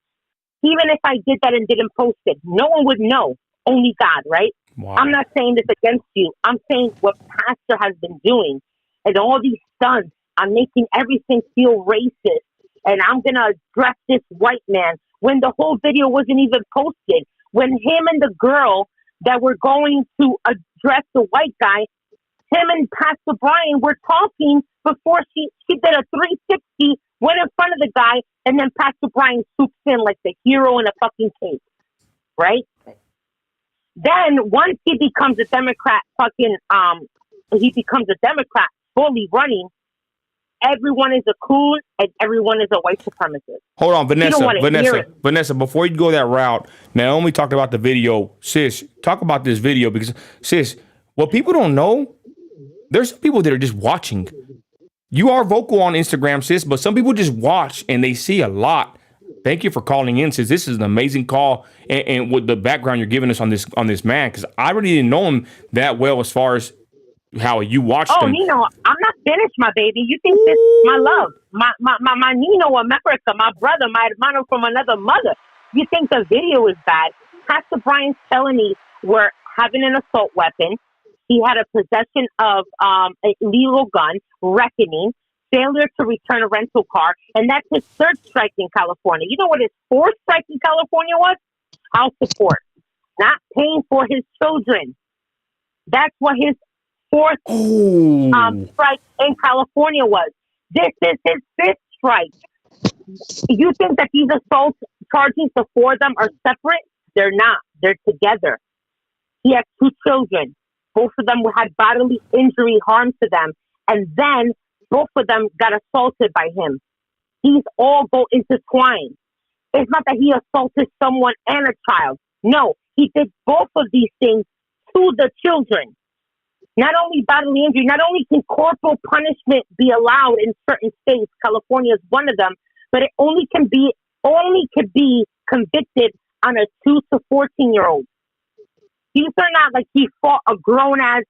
Even if I did that and didn't post it, no one would know. Only God, right? Wow. I'm not saying this against you. I'm saying what Pastor has been doing and all these stunts I'm making everything feel racist, and I'm going to address this white man when the whole video wasn't even posted. When him and the girl that were going to address the white guy, him and Pastor Brian were talking before she did a 360, went in front of the guy, and then Pastor Brian swoops in like the hero in a fucking cape, right? Then once he becomes a Democrat, he becomes a Democrat fully running, everyone is a coon and everyone is a white supremacist. Hold on, Vanessa, before you go that route, Naomi talked about the video. Sis, talk about this video because, sis, what people don't know, there's some people that are just watching. You are vocal on Instagram, sis, but some people just watch and they see a lot. Thank you for calling in, sis. This is an amazing call, and with the background you're giving us on this man, because I really didn't know him that well as far as how you watched him. Oh, Nino, I'm not finished, my baby. You think this my love, my Nino America, my brother, my hermano from another mother. You think the video is bad? Pastor Brian's felonies were having an assault weapon. He had a possession of an illegal gun, reckoning, failure to return a rental car, and that's his third strike in California. You know what his fourth strike in California was? House support. Not paying for his children. That's what his fourth strike in California was. This is his fifth strike. You think that these assault charges, the four of them, are separate? They're not. They're together. He has two children. Both of them had bodily injury harm to them. And then both of them got assaulted by him. These all go intertwined. It's not that he assaulted someone and a child. No, he did both of these things to the children. Not only bodily injury, not only can corporal punishment be allowed in certain states, California is one of them, but it only could be convicted on a 2 to 14-year-old. These are not like he fought not a grown ass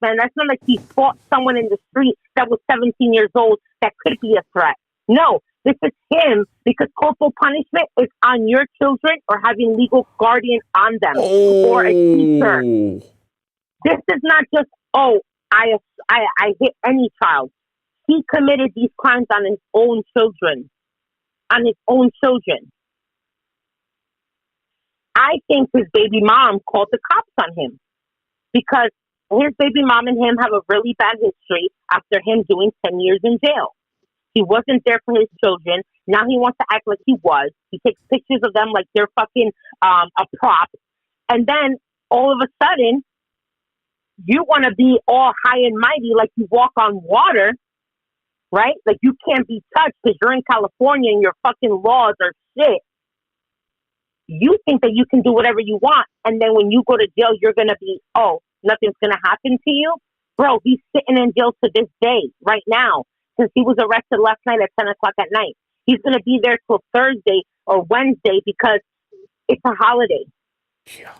man. That's not like he fought someone in the street that was 17 years old that could be a threat. No, this is him because corporal punishment is on your children or having legal guardian on them or a teacher. This is not just, I hit any child. He committed these crimes on his own children. I think his baby mom called the cops on him because his baby mom and him have a really bad history after him doing 10 years in jail. He wasn't there for his children. Now he wants to act like he was. He takes pictures of them like they're fucking a prop. And then all of a sudden, you want to be all high and mighty like you walk on water, right? Like you can't be touched because you're in California and your fucking laws are shit. You think that you can do whatever you want. And then when you go to jail, you're going to be, nothing's going to happen to you. Bro, he's sitting in jail to this day, right now, since he was arrested last night at 10 o'clock at night. He's going to be there till Thursday or Wednesday because it's a holiday. Yeah.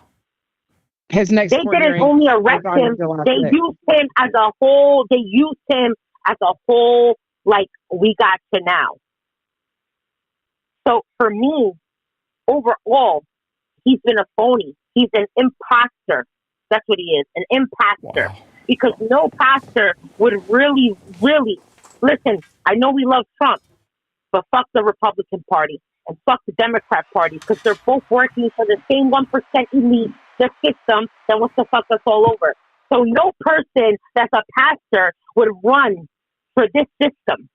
His next they didn't only arrest him. They used him as a whole. Like, we got to now. So for me, overall, he's been a phony. He's an imposter. That's what he is, an imposter. Wow. Because no pastor would really, listen, I know we love Trump, but fuck the Republican Party and fuck the Democrat Party because they're both working for the same 1% elite, the system that wants to fuck us all over. So no person that's a pastor would run for this system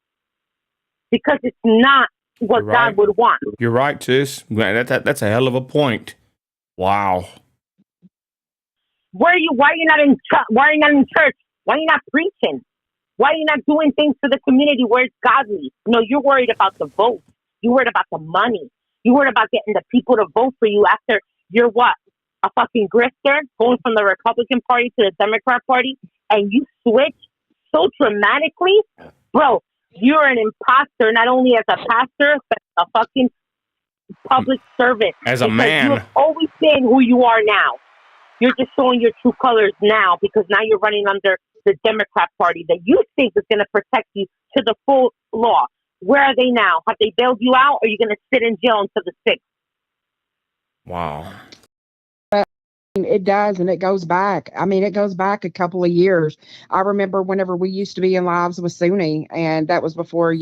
because it's not what God would want. You're right, sis. That's a hell of a point. Wow. Why are you not in church? Why are you not preaching? Why are you not doing things for the community where it's godly? No, you're worried about the vote. You're worried about the money. You're worried about getting the people to vote for you after you're what? A fucking grifter going from the Republican Party to the Democrat Party, and you switch so dramatically? Bro, you're an imposter, not only as a pastor, but a fucking public servant. As a man. You've always been who you are now. You're just showing your true colors now because now you're running under the Democrat Party that you think is going to protect you to the full law. Where are they now? Have they bailed you out, or are you going to sit in jail until the 6th? Wow. it does, and it goes back. I mean, it goes back a couple of years. I remember whenever we used to be in lives with Sunni, and that was before,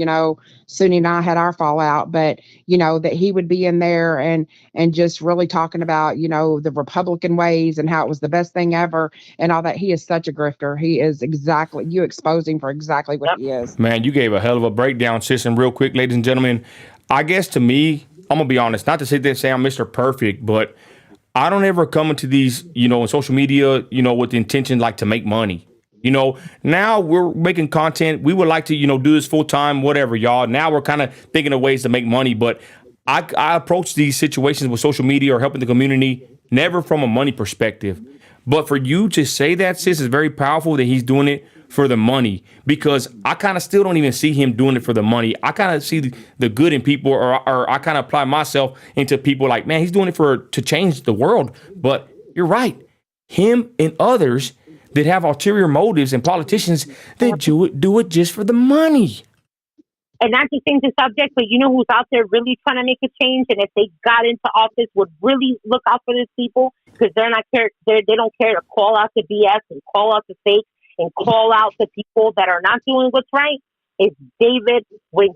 Sunni and I had our fallout, but that he would be in there and just really talking about, the Republican ways and how it was the best thing ever and all that. He is such a grifter. He is exactly, you expose him for exactly what he is. Man, you gave a hell of a breakdown, sis. And real quick, ladies and gentlemen, I guess to me, I'm going to be honest, not to sit there and say I'm Mr. Perfect, but I don't ever come into these, in social media, with the intention like to make money. Now we're making content. We would like to, do this full time, whatever, y'all. Now we're kind of thinking of ways to make money. But I approach these situations with social media or helping the community never from a money perspective. But for you to say that, sis, is very powerful that he's doing it for the money, because I kind of still don't even see him doing it for the money. I kind of see the good in people, or I kind of apply myself into people like, man, he's doing it to change the world. But you're right. Him and others that have ulterior motives and politicians that do it just for the money. And not to change the subject, but you know who's out there really trying to make a change, and if they got into office would really look out for these people, because they don't care to call out the BS and call out the fake and call out the people that are not doing what's right, is David Wink.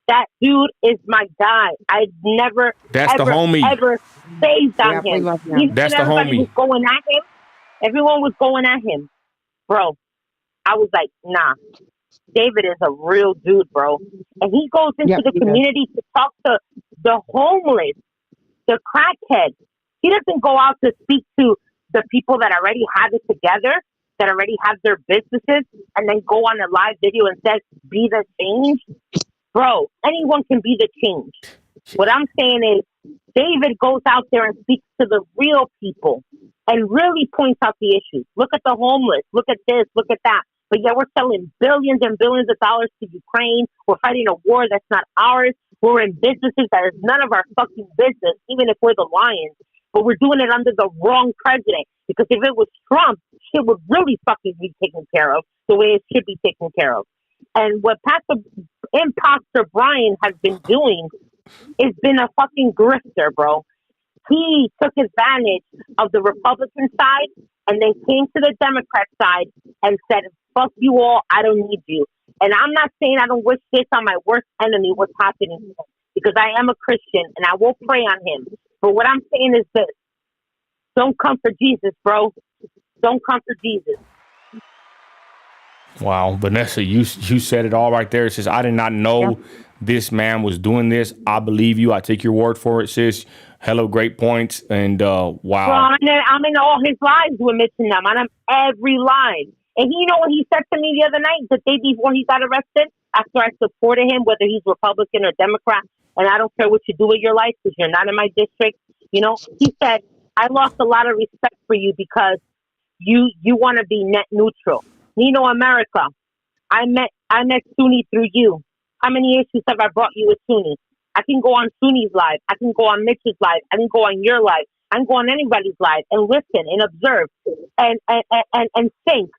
That dude is my guy. I've never ever phased on him. That's the homie. Was going at him. Everyone was going at him. Bro, I was like, nah. David is a real dude, bro. And he goes into the community to talk to the homeless, the crackheads. He doesn't go out to speak to the people that already have it together, that already have their businesses, and then go on a live video and says, be the change. Bro, anyone can be the change. What I'm saying is, David goes out there and speaks to the real people and really points out the issues. Look at the homeless. Look at this. Look at that. But yeah, we're selling billions and billions of dollars to Ukraine. We're fighting a war that's not ours. We're in businesses that is none of our fucking business, even if we're the Lions. But we're doing it under the wrong president. Because if it was Trump, shit would really fucking be taken care of the way it should be taken care of. And what Imposter Brian has been doing is been a fucking grifter, bro. He took advantage of the Republican side and then came to the Democrat side and said, fuck you all, I don't need you. And I'm not saying I don't wish this on my worst enemy, what's happening to him, because I am a Christian and I will pray on him. But what I'm saying is this: don't come for Jesus, bro. Don't come for Jesus. Wow, Vanessa, you said it all right there. It says, I did not know this man was doing this. I believe you. I take your word for it, sis. Hello, great points. And wow. Well, I'm in all his lives with Mitch and them. I'm every live. And you know what he said to me the other night, the day before he got arrested, after I supported him, whether he's Republican or Democrat, and I don't care what you do with your life because you're not in my district. He said, I lost a lot of respect for you because you want to be net neutral. America, I met Sunni through you. How many issues have I brought you with Sunni? I can go on Sunni's live. I can go on Mitch's live. I can go on your live. I can go on anybody's live and listen and observe and think.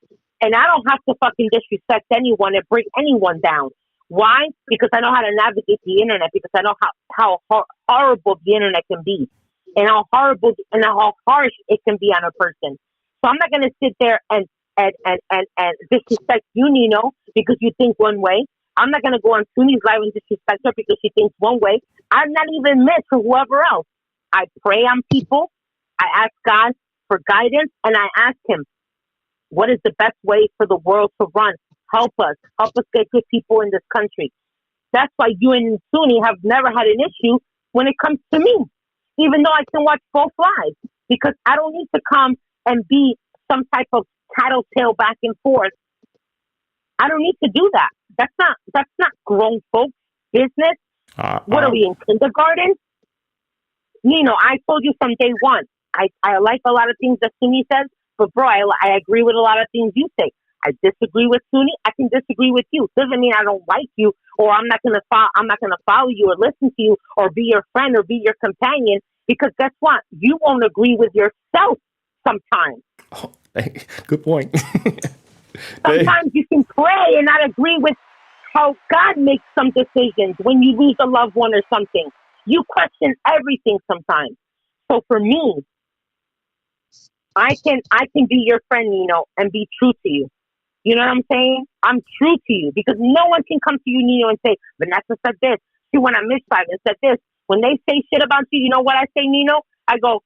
And I don't have to fucking disrespect anyone and bring anyone down. Why? Because I know how to navigate the internet, because I know how horrible the internet can be and how horrible and how harsh it can be on a person. So I'm not going to sit there and disrespect you, Nino, because you think one way. I'm not going to go on Sunni's live and disrespect her because she thinks one way. I'm not even Mitch or whoever else. I pray on people. I ask God for guidance, and I ask him, what is the best way for the world to run? Help us get good people in this country. That's why you and Sunni have never had an issue when it comes to me, even though I can watch both lives, because I don't need to come and be some type of tattletale back and forth. I don't need to do that. That's not grown folks' business. What are we in kindergarten? I told you from day one. I like a lot of things that Sunni says, but bro, I agree with a lot of things you say. I disagree with Sunni. I can disagree with you. Doesn't mean I don't like you, or I'm not gonna follow you or listen to you or be your friend or be your companion. Because guess what? You won't agree with yourself sometimes. Oh, good point. Sometimes you can pray and not agree with how God makes some decisions when you lose a loved one or something. You question everything sometimes. So for me, I can be your friend, Nino, and be true to you. You know what I'm saying? I'm true to you because no one can come to you, Nino, and say, Vanessa said this. She went on Miss Five and said this. When they say shit about you, you know what I say, Nino? I go,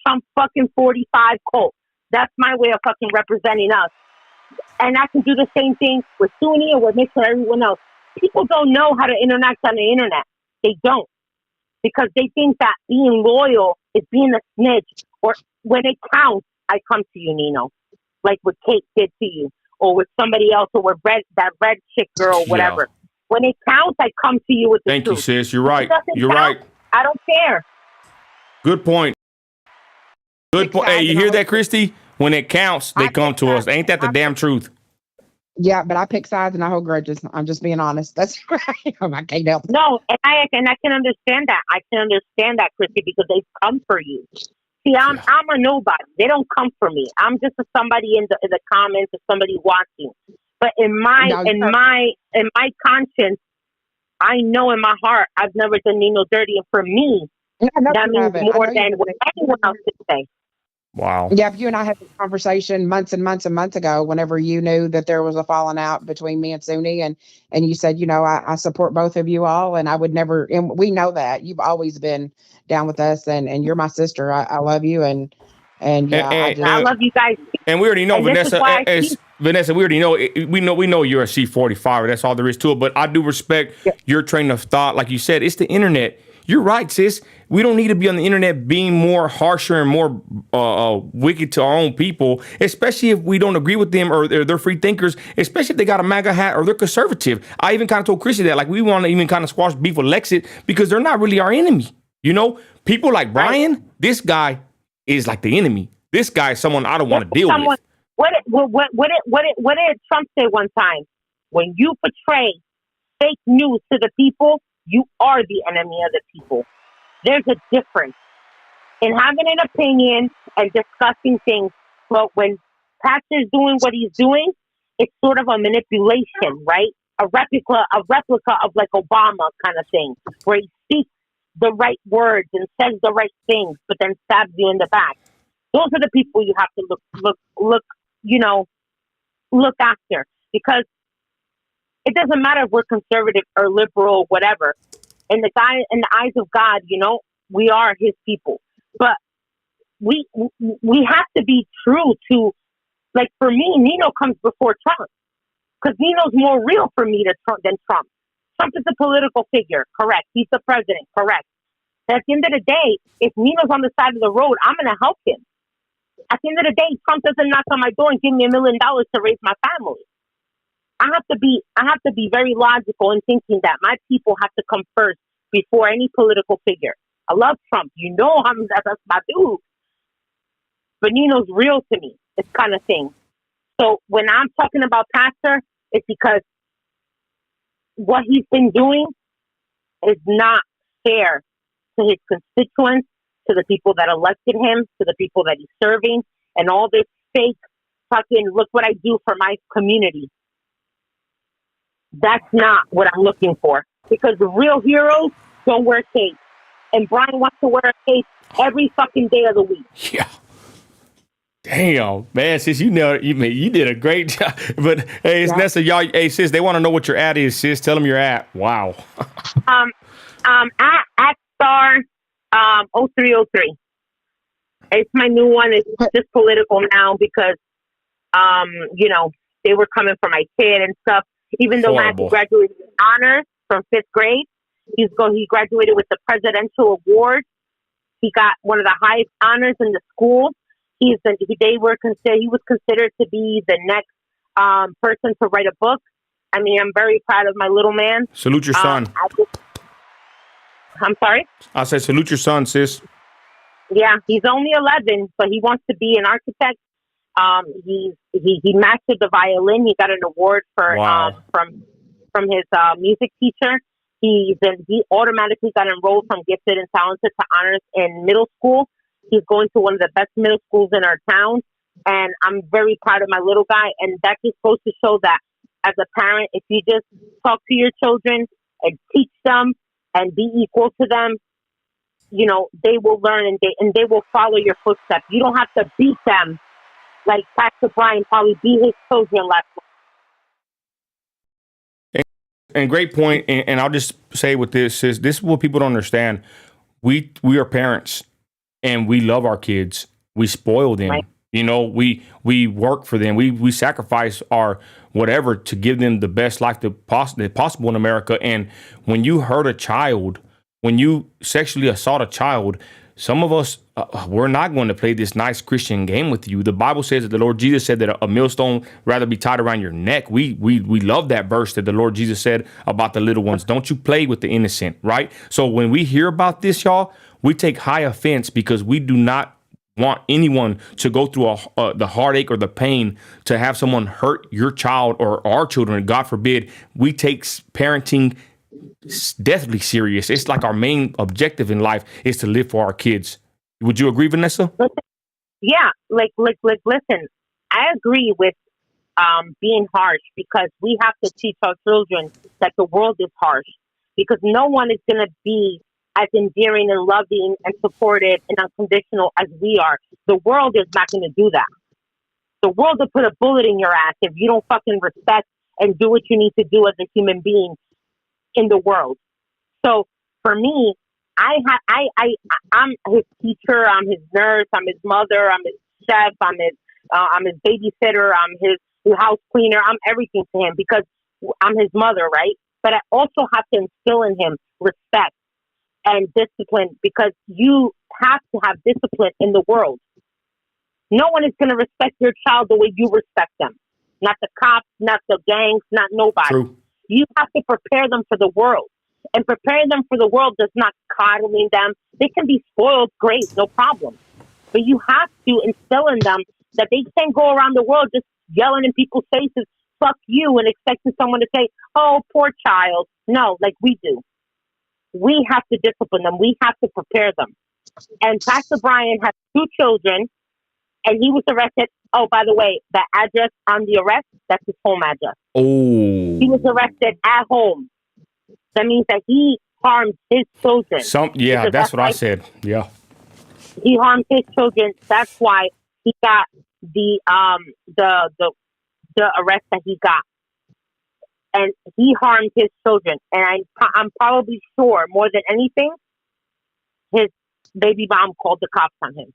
Trump fucking 45 cult. That's my way of fucking representing us. And I can do the same thing with Sunni or with Mitch or everyone else. People don't know how to interact on the internet. They don't. Because they think that being loyal is being a snitch. Or when it counts, I come to you, Nino. Like what Kate did to you. Or with somebody else. Or with that red chick girl, whatever. Yeah. When it counts, I come to you with the Thank truth. You, sis. You're right. You're count, right. I don't care. Good point. Good point. Hey, you hear that, Christy? When it counts, they come to us. Ain't that the damn truth? Yeah, but I pick sides and I hold grudges. I'm just being honest. That's right. I can't help it. No, and I can understand that. I can understand that, Christy, because they come for you. See, I'm a nobody. They don't come for me. I'm just somebody in the comments or somebody watching. But in my conscience, I know in my heart I've never done Nino dirty, and for me, that means more than what anyone else could say. Wow. Yeah, you and I had this conversation months and months and months ago whenever you knew that there was a falling out between me and Sunni, and you said, I support both of you all, and I would never, and we know that you've always been down with us, and you're my sister. I love you, and yeah, I love you guys. And we already know, Vanessa, Vanessa, we already know, we know you're a C45. That's all there is to it. But I do respect your train of thought. Like you said, it's the internet. You're right, sis. We don't need to be on the internet being more harsher and more wicked to our own people, especially if we don't agree with them or they're free thinkers, especially if they got a MAGA hat or they're conservative. I even kind of told Chrissy that, like, we want to even kind of squash beef with Lexit because they're not really our enemy. People like Brian, this guy is like the enemy. This guy is someone I don't want to deal with. What did Trump say one time? When you portray fake news to the people, you are the enemy of the people. There's a difference in having an opinion and discussing things. But when Pastor's doing what he's doing, it's sort of a manipulation, right? A replica of like Obama kind of thing, where he speaks the right words and says the right things, but then stabs you in the back. Those are the people you have to look after, because it doesn't matter if we're conservative or liberal, whatever. In the eyes of God, we are His people. But we have to be true to, like, for me, Nino comes before Trump, because Nino's more real for me than Trump. Trump is a political figure, correct? He's the president, correct? But at the end of the day, if Nino's on the side of the road, I'm going to help him. At the end of the day, Trump doesn't knock on my door and give me $1 million to raise my family. I have to be very logical in thinking that my people have to come first before any political figure. I love Trump. That's my dude. But Nino's real to me, this kind of thing. So when I'm talking about Pastor, it's because what he's been doing is not fair to his constituents, to the people that elected him, to the people that he's serving, and all this fake fucking, look what I do for my community. That's not what I'm looking for, because the real heroes don't wear capes. And Brian wants to wear a cape every fucking day of the week. Yeah. Damn, man, sis, you did a great job. But hey, it's Nessa, y'all. Hey, sis, they want to know what your ad is, sis. Tell them your ad. Wow. At star 0303. It's my new one. It's just political now because they were coming for my kid and stuff. Even though Matthew graduated with honors from 5th grade, he graduated with the presidential award. He got one of the highest honors in the school. He was considered to be the next person to write a book. I mean, I'm very proud of my little man. Salute your son. I'm sorry? I said salute your son, sis. Yeah, he's only 11, but he wants to be an architect. He mastered the violin. He got an award for from his music teacher. He automatically got enrolled from gifted and talented to honors in middle school. He's going to one of the best middle schools in our town, and I'm very proud of my little guy. And that just goes to show that as a parent, if you just talk to your children and teach them and be equal to them, you know, they will learn and they will follow your footsteps. You don't have to beat them like Pastor Brian probably beat his children last night. And great point. And I'll just say with this is what people don't understand. We are parents and we love our kids. We spoil them. Right. You know, we work for them. We sacrifice our whatever to give them the best life possible in America. And when you hurt a child, when you sexually assault a child, some of us, we're not going to play this nice Christian game with you. The Bible says that the Lord Jesus said that a millstone rather be tied around your neck. We love that verse that the Lord Jesus said about the little ones. Don't you play with the innocent, right? So when we hear about this, y'all, we take high offense because we do not want anyone to go through the heartache or the pain to have someone hurt your child or our children. God forbid. We take parenting deathly serious. It's like our main objective in life is to live for our kids. Would you agree, Vanessa? Yeah, like listen, I agree with being harsh because we have to teach our children that the world is harsh because no one is going to be as endearing and loving and supportive and unconditional as we are. The world is not going to do that. The world will put a bullet in your ass if you don't fucking respect and do what you need to do as a human being in the world. So for me, I'm his teacher, I'm his nurse, I'm his mother, I'm his chef, I'm his babysitter, I'm his house cleaner, I'm everything to him because I'm his mother, right? But I also have to instill in him respect and discipline because you have to have discipline in the world. No one is going to respect your child the way you respect them. Not the cops, not the gangs, not nobody. True. You have to prepare them for the world. And preparing them for the world does not coddling them. They can be spoiled, great, no problem. But you have to instill in them that they can't go around the world just yelling in people's faces, fuck you, and expecting someone to say, oh, poor child. No, like we do. We have to discipline them. We have to prepare them. And Pastor Brian has 2 children, and he was arrested. Oh, by the way, the address on the arrest, that's his home address. Oh. He was arrested at home. That means that he harmed his children. That's what I said. Yeah. He harmed his children. That's why he got the arrest that he got. And he harmed his children. And I'm probably sure, more than anything, his baby mom called the cops on him.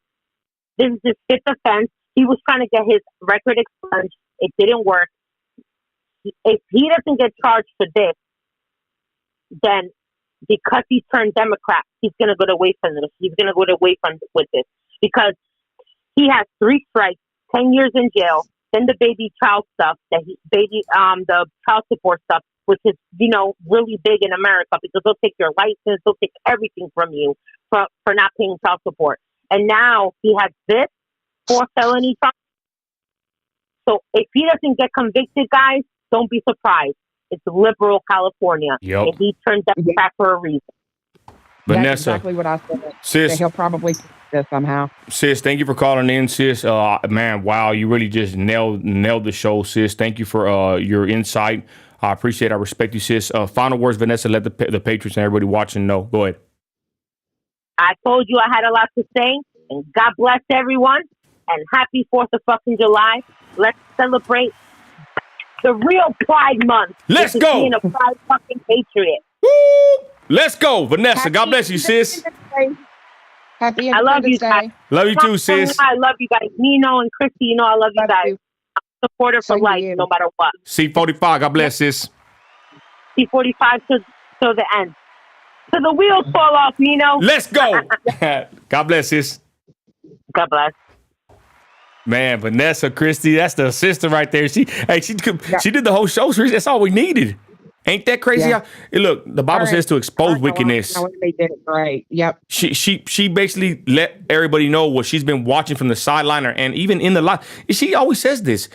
This is his 5th offense. He was trying to get his record expunged. It didn't work. If he doesn't get charged for this, then because he turned Democrat, he's going to go away from this. He's going to go away from with this because he has 3 strikes, 10 years in jail. Then the baby child stuff, the child support stuff, which is, you know, really big in America because they'll take your license, they'll take everything from you for not paying child support. And now he has this 4 felony charges. So if he doesn't get convicted, guys, don't be surprised. It's liberal California. Yep. And he turned Democrat for a reason. Vanessa, that's exactly what I said. Sis, he'll probably do this somehow. Sis, thank you for calling in, sis. Man, wow, you really just nailed the show, sis. Thank you for your insight. I appreciate it. I respect you, sis. Final words, Vanessa, let the patriots and everybody watching know. Go ahead. I told you I had a lot to say, and God bless everyone, and happy 4th of fucking July. Let's celebrate the real Pride Month. Let's go. Being a proud fucking patriot. Woo! Let's go, Vanessa. God bless you, sis. Happy I love you guys. Love you too, sis. I love you guys. Nino and Christy, you know I love you guys. I'm supportive for life, no matter what. C45, God bless, sis. C45 to the end. So the wheels fall off, Nino. Let's go. God bless, sis. God bless. Man, Vanessa, Christy, that's the sister right there. She did the whole show. That's all we needed. Ain't that crazy? Yeah. Look, the Bible says to expose wickedness. They did it right. Yep. She basically let everybody know what she's been watching from the sideline, and even in the live. She always says this.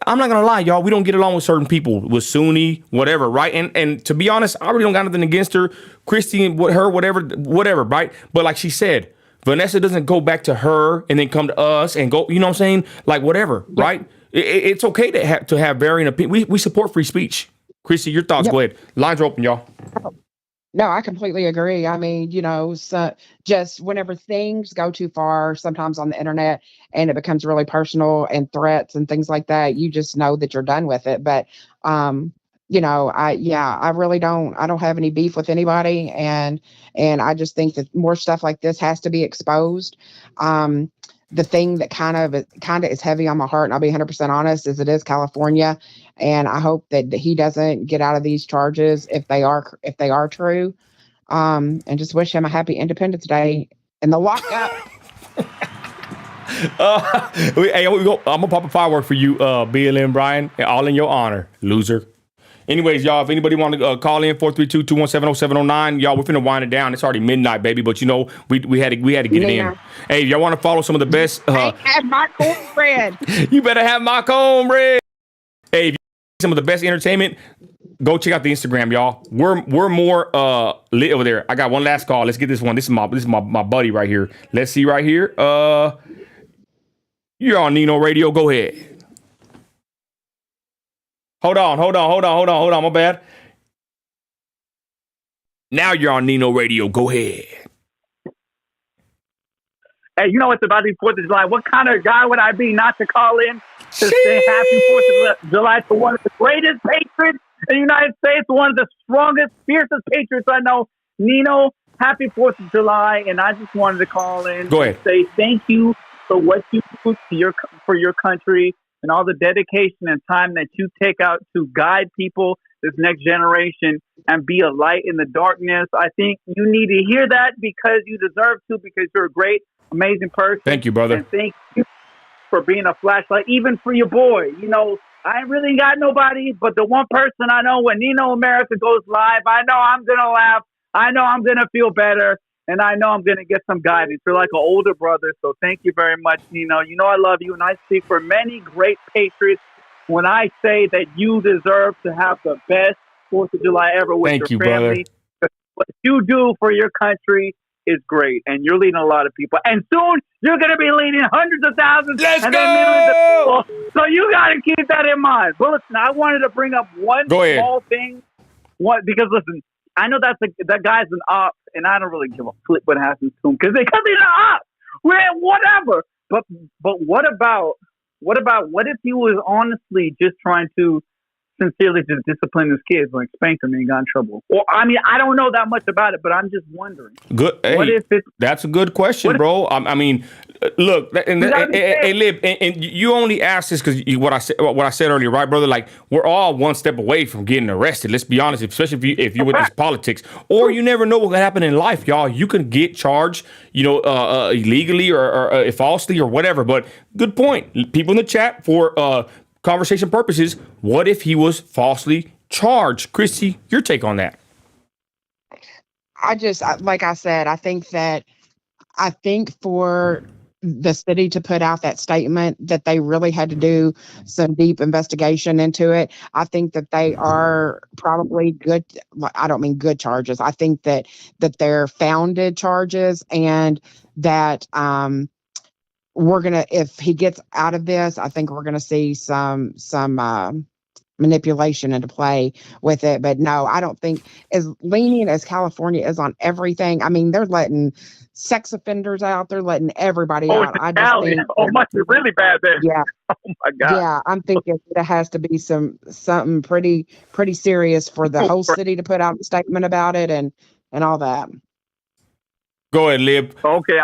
I'm not gonna lie, y'all. We don't get along with certain people, with Sunni, whatever, right? And to be honest, I really don't got nothing against her, Christy, whatever, right? But like she said, Vanessa doesn't go back to her and then come to us and go. You know what I'm saying? Like whatever, right? It's okay to have varying opinions. We support free speech. Christy, your thoughts. Go ahead. Lines are open, y'all. No, I completely agree. I mean, so just whenever things go too far, sometimes on the internet, and it becomes really personal and threats and things like that, you just know that you're done with it. But, I really I don't have any beef with anybody, and I just think that more stuff like this has to be exposed. Um, the thing that kind of is heavy on my heart, and I'll be 100% honest, is it is California, and I hope that he doesn't get out of these charges if they are true. And just wish him a happy Independence Day in the lockup. I'm gonna pop a firework for you, BLM Brian, all in your honor, loser. Anyways, y'all, if anybody want to call in, 432-217-0709, y'all, we're finna wind it down. It's already midnight, baby, but we had to get it in. Hey, y'all want to follow some of the best? Have my cornbread. You better have my cornbread. Hey, if you want some of the best entertainment, go check out the Instagram, y'all. We're more lit over there. I got one last call. Let's get this one. This is my buddy right here. Let's see right here. You're on Nino Radio. Go ahead. Hold on. My bad. Now you're on Nino Radio. Go ahead. Hey, you know it's about the 4th of July. What kind of guy would I be not to call in to say happy 4th of July to one of the greatest patriots in the United States, one of the strongest, fiercest patriots I know, Nino? Happy 4th of July, and I just wanted to call in to say thank you for what you do for your country and all the dedication and time that you take out to guide people, this next generation, and be a light in the darkness. I think you need to hear that because you deserve to, because you're a great, amazing person. Thank you, brother. And thank you for being a flashlight, even for your boy. I ain't really got nobody, but the one person I know, when Nino America goes live, I know I'm going to laugh. I know I'm going to feel better. And I know I'm going to get some guidance. You're like an older brother. So thank you very much, Nino. You know I love you. And I speak for many great patriots when I say that you deserve to have the best 4th of July ever with your family. Brother. What you do for your country is great. And you're leading a lot of people. And soon you're going to be leading hundreds of thousands. Let's and go! then millions of people. So you got to keep that in mind. But listen, I wanted to bring up one small thing. Because listen, I know that guy's an op, and I don't really give a flip what happens to him because he's an op. Whatever. But what if he was honestly just trying to sincerely just discipline his kids, like spank them and he got in trouble? Or I mean, I don't know that much about it, but I'm just wondering. Good. That's a good question, bro. I mean, look, and Lib, and you only asked this because what I said earlier, right, brother? Like, we're all one step away from getting arrested. Let's be honest, especially if you're with this politics, or you never know what could happen in life, y'all. You can get charged, illegally or falsely or whatever. But good point. People in the chat for conversation purposes, what if he was falsely charged? Chrissy, your take on that? Like I said, I think for the city to put out that statement that they really had to do some deep investigation into it. I think that they are probably good. I don't mean good charges. I think that they're founded charges, and that, if he gets out of this, I think we're gonna see some manipulation into play with it. But no, I don't think as lenient as California is on everything. I mean, they're letting sex offenders out. They're letting everybody out. I just think must be really bad there. Yeah. Oh my God. Yeah, I'm thinking there has to be something pretty serious for the whole city to put out a statement about it and all that. Go ahead, Lib. Okay.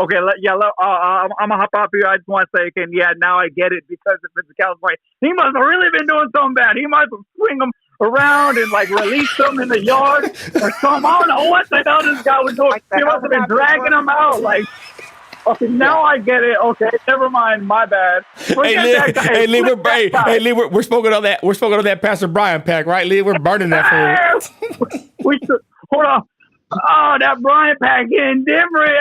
I'm gonna hop off here. I just want to say again, now I get it, because if it's California, he must have really been doing something bad. He might have swing them around and release them in the yard or something. I don't know what the hell this guy was doing. He must have been dragging them out. Okay, now I get it. Okay, never mind. My bad. Hey, Lee, we're smoking on that. We're smoking on that Pastor Brian pack, right, Lee? We're burning that for we should, hold on. Oh, that Brian pack getting different.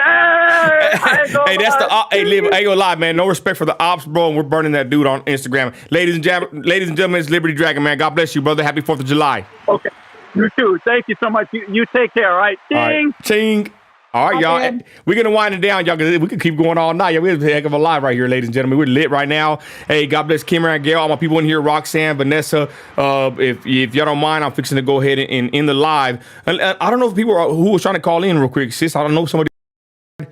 Hey, that's the hey, Lee, I ain't gonna lie, man. No respect for the ops, bro. And we're burning that dude on Instagram. Ladies and gentlemen, it's Liberty Dragon, man. God bless you, brother. Happy 4th of July. Okay, you too. Thank you so much. You take care. All right. Ching. Ching. All right, y'all. We're going to wind it down, y'all, because we could keep going all night. Yeah, we're a heck of a live right here, ladies and gentlemen. We're lit right now. Hey, God bless Kim and Gail, all my people in here, Roxanne, Vanessa. If y'all don't mind, I'm fixing to go ahead and end the live. And I don't know if people who was trying to call in real quick, sis. I don't know if somebody. And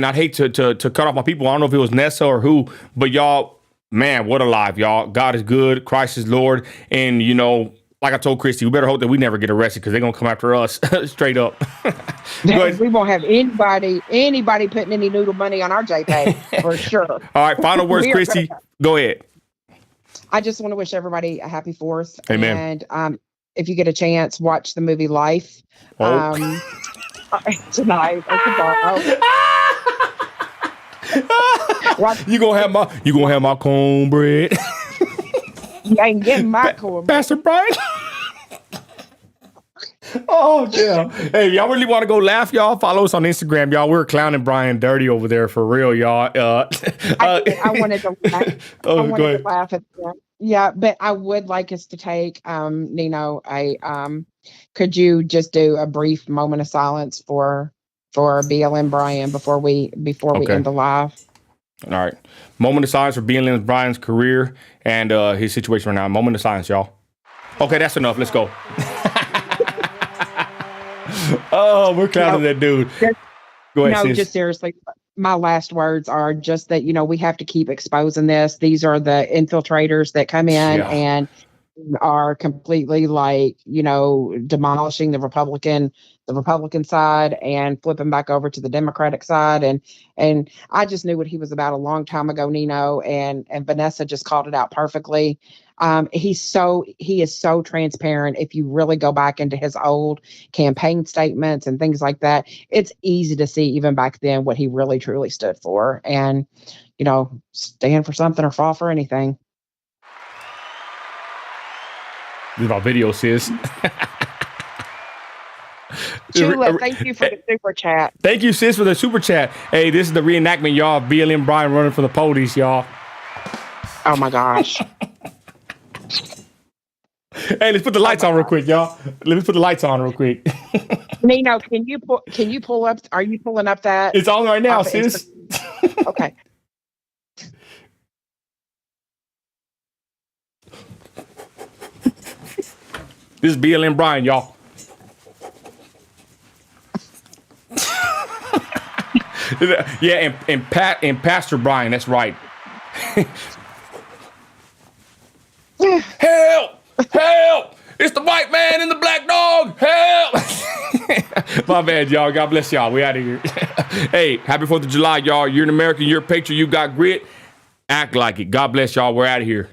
I'd hate to cut off my people. I don't know if it was Nessa or who, but y'all, man, what a live, y'all. God is good. Christ is Lord. And, you know, like I told Christy, we better hope that we never get arrested because they're going to come after us straight up. We won't have anybody putting any noodle money on our JPay for sure. All right. Final words, Christy. Go ahead. I just want to wish everybody a happy 4th. Amen. And if you get a chance, watch the movie Life tonight or tomorrow. You gonna have my cornbread. You ain't getting my cornbread, Pastor Brian. Oh yeah. Hey, y'all really want to go laugh, y'all? Follow us on Instagram, y'all. We're clowning Brian dirty over there for real, y'all. I wanted to laugh. I wanted to laugh at that. Yeah, but I would like us to take Nino, could you just do a brief moment of silence for BLM Brian before we end the live? All right. Moment of silence for BLM Brian's career and his situation right now. Moment of silence, y'all. Okay, that's enough. Let's go. Oh, we're clowning that dude. Go ahead, sis. Just seriously. My last words are just that, we have to keep exposing this. These are the infiltrators that come in and are completely demolishing the Republican side and flipping back over to the Democratic side. And I just knew what he was about a long time ago, Nino, and Vanessa just called it out perfectly. He is so transparent. If you really go back into his old campaign statements and things like that, it's easy to see even back then what he really truly stood for. And, stand for something or fall for anything. This is my video, sis. Chula, thank you for the super chat. Thank you, sis, for the super chat. Hey, this is the reenactment, y'all. BLM Brian running for the police, y'all. Oh my gosh. Hey, let's put the lights on real quick, y'all. Let's put the lights on real quick. Nino, can you pull up? Are you pulling up that? It's on right now, sis. Okay. This is BLM Brian, y'all. Yeah, and Pastor Brian, that's right. Help! Help! It's the white man and the black dog! Help! My bad, y'all. God bless y'all. We out of here. Hey, happy 4th of July, y'all. You're an American. You're a patriot. You got grit. Act like it. God bless y'all. We're out of here.